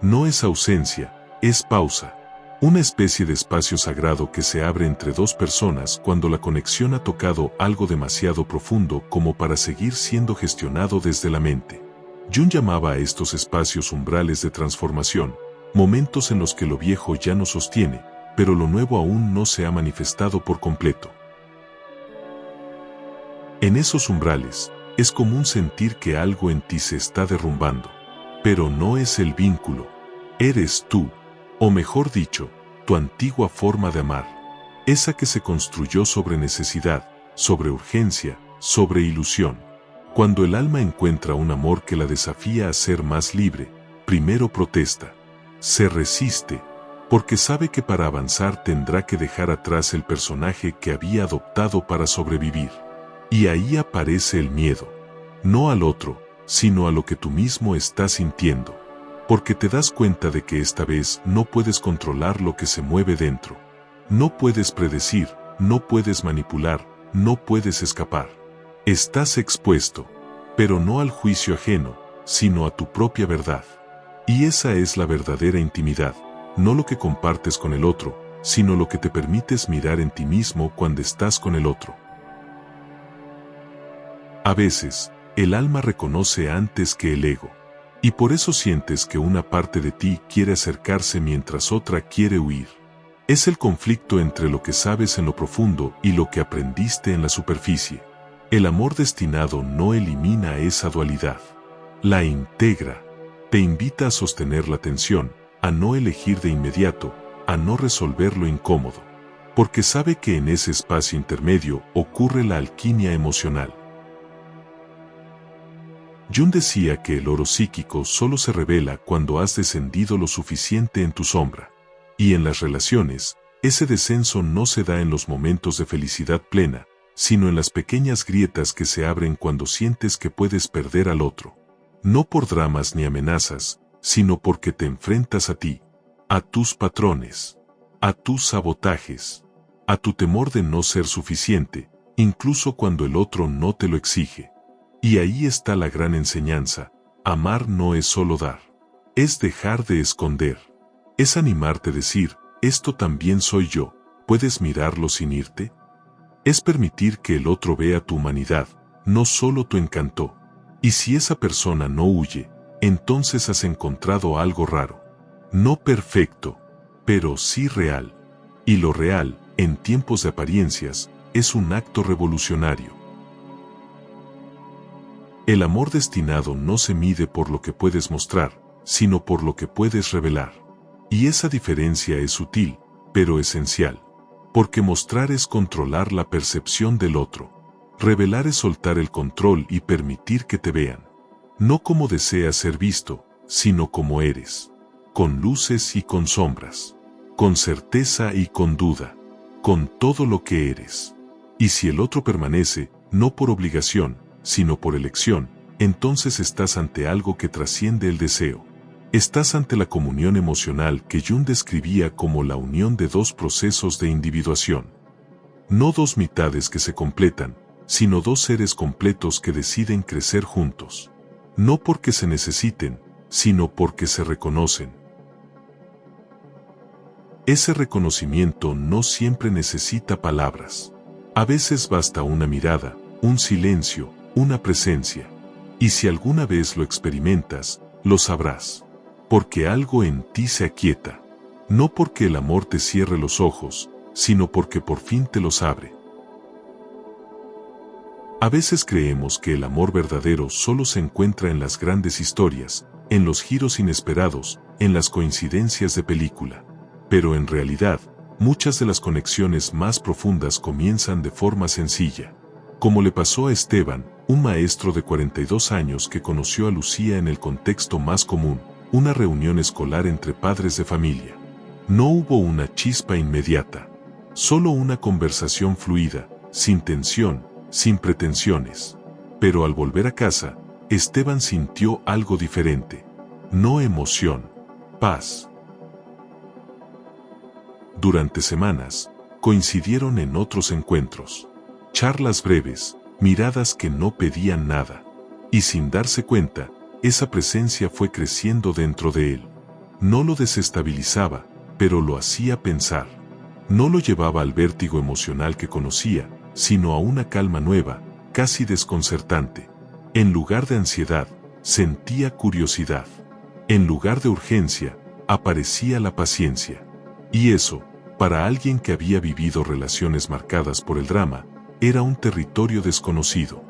No es ausencia, es pausa. Una especie de espacio sagrado que se abre entre dos personas cuando la conexión ha tocado algo demasiado profundo como para seguir siendo gestionado desde la mente. Jung llamaba a estos espacios umbrales de transformación, momentos en los que lo viejo ya no sostiene, pero lo nuevo aún no se ha manifestado por completo. En esos umbrales, es común sentir que algo en ti se está derrumbando. Pero no es el vínculo, eres tú, o mejor dicho, tu antigua forma de amar. Esa que se construyó sobre necesidad, sobre urgencia, sobre ilusión. Cuando el alma encuentra un amor que la desafía a ser más libre, primero protesta, se resiste, porque sabe que para avanzar tendrá que dejar atrás el personaje que había adoptado para sobrevivir. Y ahí aparece el miedo, no al otro, sino a lo que tú mismo estás sintiendo, porque te das cuenta de que esta vez no puedes controlar lo que se mueve dentro. No puedes predecir, no puedes manipular, no puedes escapar. Estás expuesto, pero no al juicio ajeno, sino a tu propia verdad. Y esa es la verdadera intimidad, no lo que compartes con el otro, sino lo que te permites mirar en ti mismo cuando estás con el otro. A veces, el alma reconoce antes que el ego, y por eso sientes que una parte de ti quiere acercarse mientras otra quiere huir. Es el conflicto entre lo que sabes en lo profundo y lo que aprendiste en la superficie. El amor destinado no elimina esa dualidad, la integra, te invita a sostener la tensión, a no elegir de inmediato, a no resolver lo incómodo, porque sabe que en ese espacio intermedio ocurre la alquimia emocional. Jung decía que el oro psíquico solo se revela cuando has descendido lo suficiente en tu sombra. Y en las relaciones, ese descenso no se da en los momentos de felicidad plena, sino en las pequeñas grietas que se abren cuando sientes que puedes perder al otro. No por dramas ni amenazas, sino porque te enfrentas a ti, a tus patrones, a tus sabotajes, a tu temor de no ser suficiente, incluso cuando el otro no te lo exige. Y ahí está la gran enseñanza: amar no es solo dar, es dejar de esconder, es animarte a decir, esto también soy yo, ¿puedes mirarlo sin irte? Es permitir que el otro vea tu humanidad, no solo tu encanto. Y si esa persona no huye, entonces has encontrado algo raro. No perfecto, pero sí real. Y lo real, en tiempos de apariencias, es un acto revolucionario. El amor destinado no se mide por lo que puedes mostrar, sino por lo que puedes revelar. Y esa diferencia es sutil, pero esencial. Porque mostrar es controlar la percepción del otro. Revelar es soltar el control y permitir que te vean. No como deseas ser visto, sino como eres. Con luces y con sombras. Con certeza y con duda. Con todo lo que eres. Y si el otro permanece, no por obligación, sino por elección, entonces estás ante algo que trasciende el deseo. Estás ante la comunión emocional que Jung describía como la unión de dos procesos de individuación. No dos mitades que se completan, sino dos seres completos que deciden crecer juntos. No porque se necesiten, sino porque se reconocen. Ese reconocimiento no siempre necesita palabras. A veces basta una mirada, un silencio, una presencia. Y si alguna vez lo experimentas, lo sabrás. Porque algo en ti se aquieta. No porque el amor te cierre los ojos, sino porque por fin te los abre. A veces creemos que el amor verdadero solo se encuentra en las grandes historias, en los giros inesperados, en las coincidencias de película. Pero en realidad, muchas de las conexiones más profundas comienzan de forma sencilla. Como le pasó a Esteban, un maestro de 42 años que conoció a Lucía en el contexto más común, una reunión escolar entre padres de familia. No hubo una chispa inmediata, solo una conversación fluida, sin tensión, sin pretensiones. Pero al volver a casa, Esteban sintió algo diferente. No emoción, paz. Durante semanas, coincidieron en otros encuentros. Charlas breves, miradas que no pedían nada. Y sin darse cuenta, esa presencia fue creciendo dentro de él. No lo desestabilizaba, pero lo hacía pensar. No lo llevaba al vértigo emocional que conocía, sino a una calma nueva, casi desconcertante. En lugar de ansiedad, sentía curiosidad. En lugar de urgencia, aparecía la paciencia. Y eso, para alguien que había vivido relaciones marcadas por el drama, era un territorio desconocido.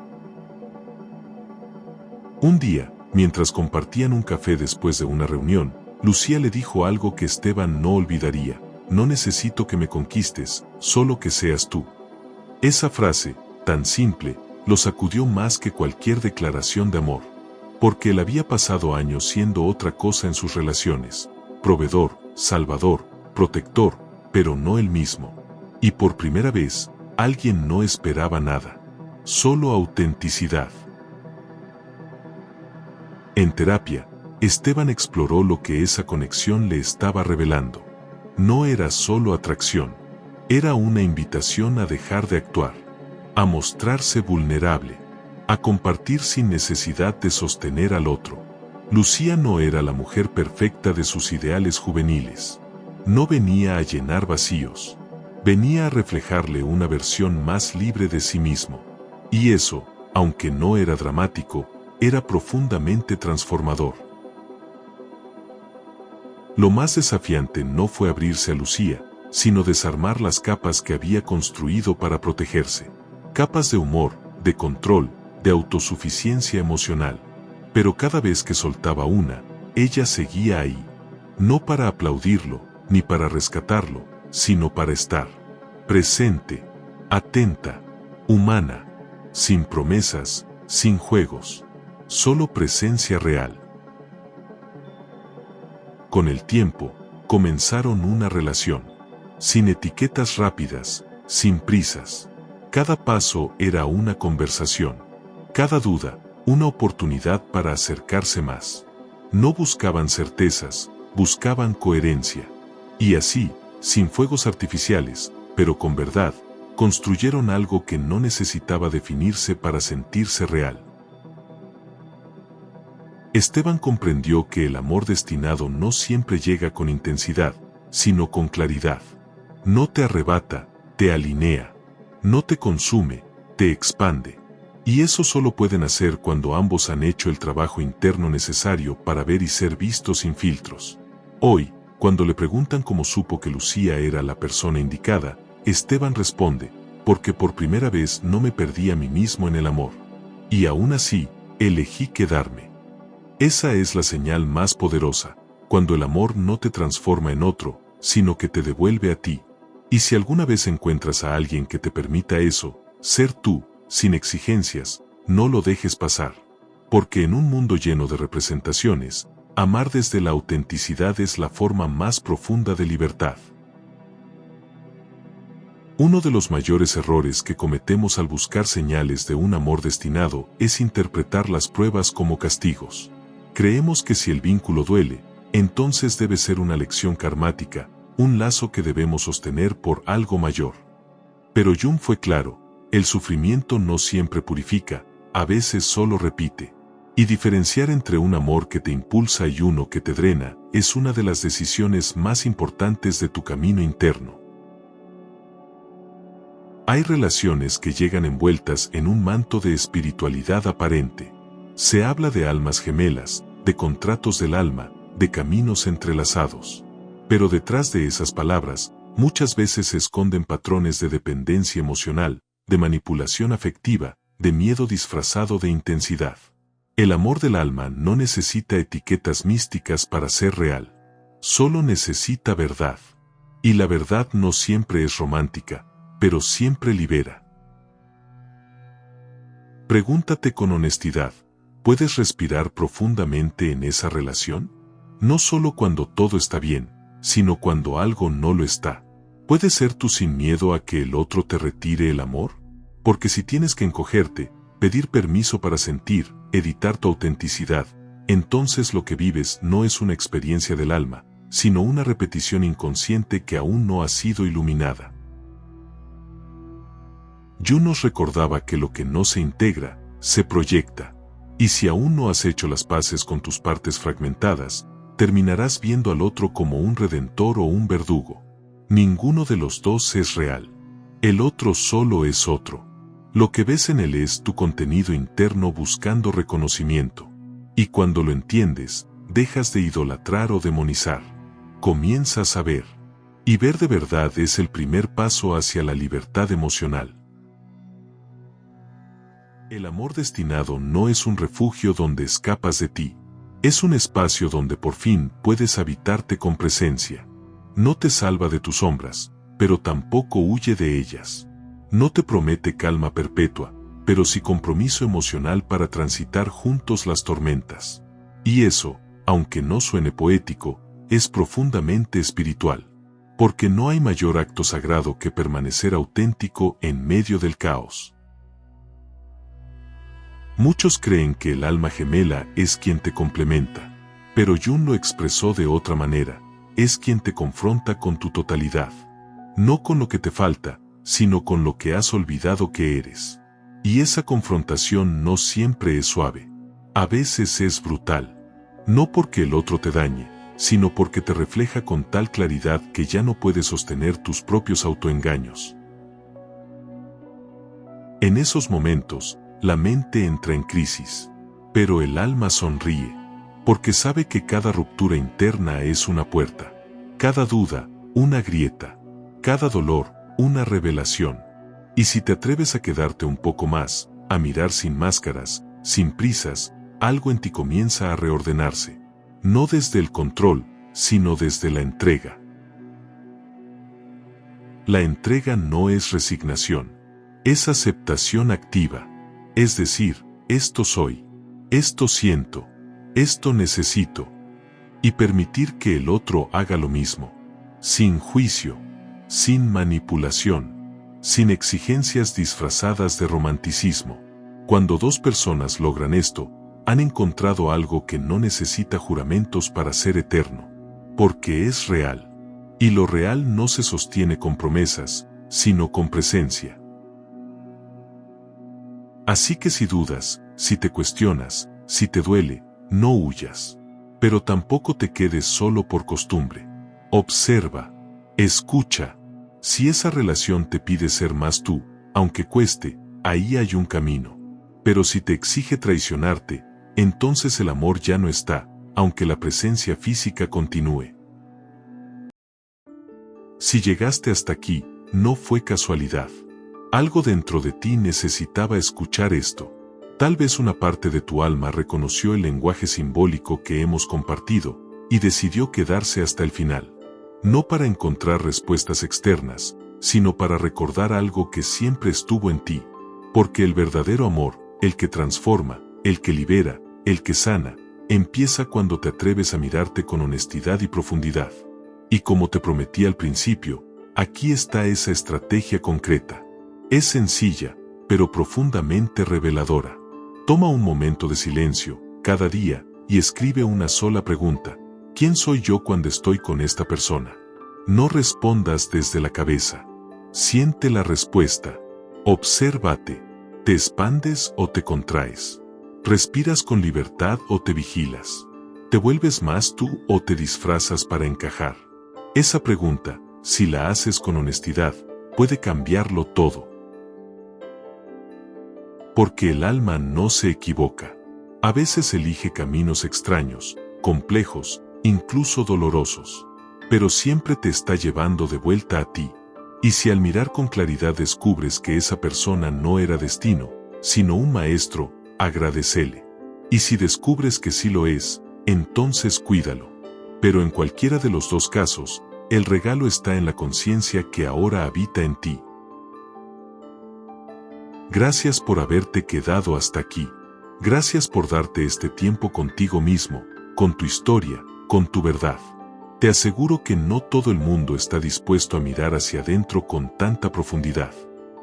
Un día, mientras compartían un café después de una reunión, Lucía le dijo algo que Esteban no olvidaría: no necesito que me conquistes, solo que seas tú. Esa frase, tan simple, lo sacudió más que cualquier declaración de amor. Porque él había pasado años siendo otra cosa en sus relaciones: proveedor, salvador, protector, pero no el mismo. Y por primera vez, alguien no esperaba nada, solo autenticidad. En terapia, Esteban exploró lo que esa conexión le estaba revelando. No era solo atracción, era una invitación a dejar de actuar, a mostrarse vulnerable, a compartir sin necesidad de sostener al otro. Lucía no era la mujer perfecta de sus ideales juveniles. No venía a llenar vacíos, venía a reflejarle una versión más libre de sí mismo. Y eso, aunque no era dramático, era profundamente transformador. Lo más desafiante no fue abrirse a Lucía, sino desarmar las capas que había construido para protegerse. Capas de humor, de control, de autosuficiencia emocional. Pero cada vez que soltaba una, ella seguía ahí. No para aplaudirlo, ni para rescatarlo, sino para estar presente, atenta, humana, sin promesas, sin juegos, solo presencia real. Con el tiempo, comenzaron una relación, sin etiquetas rápidas, sin prisas. Cada paso era una conversación, cada duda, una oportunidad para acercarse más. No buscaban certezas, buscaban coherencia. Y así, sin fuegos artificiales, pero con verdad, construyeron algo que no necesitaba definirse para sentirse real. Esteban comprendió que el amor destinado no siempre llega con intensidad, sino con claridad. No te arrebata, te alinea. No te consume, te expande. Y eso solo pueden hacer cuando ambos han hecho el trabajo interno necesario para ver y ser vistos sin filtros. Hoy, cuando le preguntan cómo supo que Lucía era la persona indicada, Esteban responde, porque por primera vez no me perdí a mí mismo en el amor. Y aún así, elegí quedarme. Esa es la señal más poderosa, cuando el amor no te transforma en otro, sino que te devuelve a ti. Y si alguna vez encuentras a alguien que te permita eso, ser tú, sin exigencias, no lo dejes pasar. Porque en un mundo lleno de representaciones, amar desde la autenticidad es la forma más profunda de libertad. Uno de los mayores errores que cometemos al buscar señales de un amor destinado es interpretar las pruebas como castigos. Creemos que si el vínculo duele, entonces debe ser una lección karmática, un lazo que debemos sostener por algo mayor. Pero Jung fue claro, el sufrimiento no siempre purifica, a veces solo repite. Y diferenciar entre un amor que te impulsa y uno que te drena, es una de las decisiones más importantes de tu camino interno. Hay relaciones que llegan envueltas en un manto de espiritualidad aparente. Se habla de almas gemelas, de contratos del alma, de caminos entrelazados. Pero detrás de esas palabras, muchas veces se esconden patrones de dependencia emocional, de manipulación afectiva, de miedo disfrazado de intensidad. El amor del alma no necesita etiquetas místicas para ser real. Solo necesita verdad. Y la verdad no siempre es romántica, pero siempre libera. Pregúntate con honestidad, ¿puedes respirar profundamente en esa relación? No solo cuando todo está bien, sino cuando algo no lo está. ¿Puedes ser tú sin miedo a que el otro te retire el amor? Porque si tienes que encogerte, pedir permiso para sentir, editar tu autenticidad, entonces lo que vives no es una experiencia del alma, sino una repetición inconsciente que aún no ha sido iluminada. Jung nos recordaba que lo que no se integra, se proyecta. Y si aún no has hecho las paces con tus partes fragmentadas, terminarás viendo al otro como un redentor o un verdugo. Ninguno de los dos es real. El otro solo es otro. Lo que ves en él es tu contenido interno buscando reconocimiento. Y cuando lo entiendes, dejas de idolatrar o demonizar. Comienzas a ver. Y ver de verdad es el primer paso hacia la libertad emocional. El amor destinado no es un refugio donde escapas de ti. Es un espacio donde por fin puedes habitarte con presencia. No te salva de tus sombras, pero tampoco huye de ellas. No te promete calma perpetua, pero sí compromiso emocional para transitar juntos las tormentas. Y eso, aunque no suene poético, es profundamente espiritual. porque no hay mayor acto sagrado que permanecer auténtico en medio del caos. Muchos creen que el alma gemela es quien te complementa, pero Jung lo expresó de otra manera: es quien te confronta con tu totalidad, no con lo que te falta, sino con lo que has olvidado que eres. Y esa confrontación no siempre es suave, a veces es brutal, no porque el otro te dañe, sino porque te refleja con tal claridad que ya no puedes sostener tus propios autoengaños. En esos momentos, la mente entra en crisis, pero el alma sonríe, porque sabe que cada ruptura interna es una puerta, cada duda, una grieta, cada dolor, una revelación. Y si te atreves a quedarte un poco más, a mirar sin máscaras, sin prisas, algo en ti comienza a reordenarse, no desde el control, sino desde la entrega. La entrega no es resignación, es aceptación activa. Es decir, esto soy, esto siento, esto necesito. Y permitir que el otro haga lo mismo, sin juicio, sin manipulación, sin exigencias disfrazadas de romanticismo. Cuando dos personas logran esto, han encontrado algo que no necesita juramentos para ser eterno, porque es real. Y lo real no se sostiene con promesas, sino con presencia. Así que si dudas, si te cuestionas, si te duele, no huyas. Pero tampoco te quedes solo por costumbre. Observa, escucha. Si esa relación te pide ser más tú, aunque cueste, ahí hay un camino. Pero si te exige traicionarte, entonces el amor ya no está, aunque la presencia física continúe. Si llegaste hasta aquí, no fue casualidad. Algo dentro de ti necesitaba escuchar esto. Tal vez una parte de tu alma reconoció el lenguaje simbólico que hemos compartido y decidió quedarse hasta el final. No para encontrar respuestas externas, sino para recordar algo que siempre estuvo en ti. Porque el verdadero amor, el que transforma, el que libera, el que sana, empieza cuando te atreves a mirarte con honestidad y profundidad. Y como te prometí al principio, aquí está esa estrategia concreta. Es sencilla, pero profundamente reveladora. Toma un momento de silencio, cada día, y escribe una sola pregunta. ¿Quién soy yo cuando estoy con esta persona? No respondas desde la cabeza. Siente la respuesta. Obsérvate. ¿Te expandes o te contraes? ¿Respiras con libertad o te vigilas? ¿Te vuelves más tú o te disfrazas para encajar? Esa pregunta, si la haces con honestidad, puede cambiarlo todo. Porque el alma no se equivoca. A veces elige caminos extraños, complejos, incluso dolorosos. Pero siempre te está llevando de vuelta a ti. Y si al mirar con claridad descubres que esa persona no era destino, sino un maestro, agradécele. Y si descubres que sí lo es, entonces cuídalo. Pero en cualquiera de los dos casos, el regalo está en la conciencia que ahora habita en ti. Gracias por haberte quedado hasta aquí. Gracias por darte este tiempo contigo mismo, con tu historia, con tu verdad. Te aseguro que no todo el mundo está dispuesto a mirar hacia adentro con tanta profundidad.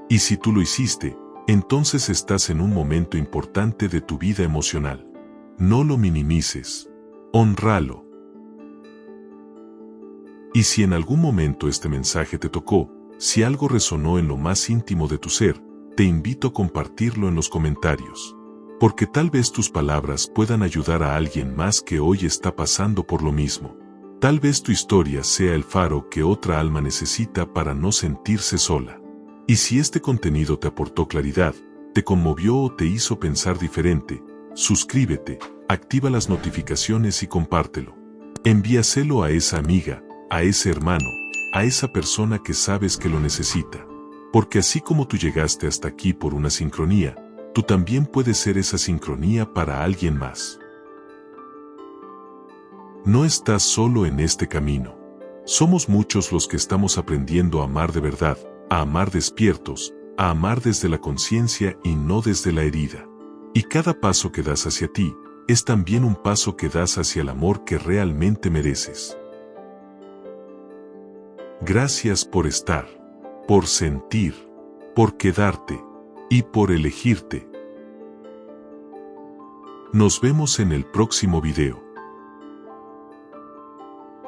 Y si tú lo hiciste, entonces estás en un momento importante de tu vida emocional. No lo minimices. Honralo. Y si en algún momento este mensaje te tocó, si algo resonó en lo más íntimo de tu ser, te invito a compartirlo en los comentarios. Porque tal vez tus palabras puedan ayudar a alguien más que hoy está pasando por lo mismo. Tal vez tu historia sea el faro que otra alma necesita para no sentirse sola. Y si este contenido te aportó claridad, te conmovió o te hizo pensar diferente, suscríbete, activa las notificaciones y compártelo. Envíaselo a esa amiga, a ese hermano, a esa persona que sabes que lo necesita. Porque así como tú llegaste hasta aquí por una sincronía, tú también puedes ser esa sincronía para alguien más. No estás solo en este camino. Somos muchos los que estamos aprendiendo a amar de verdad, a amar despiertos, a amar desde la conciencia y no desde la herida. Y cada paso que das hacia ti, es también un paso que das hacia el amor que realmente mereces. Gracias por estar, por sentir, por quedarte y por elegirte. Nos vemos en el próximo video.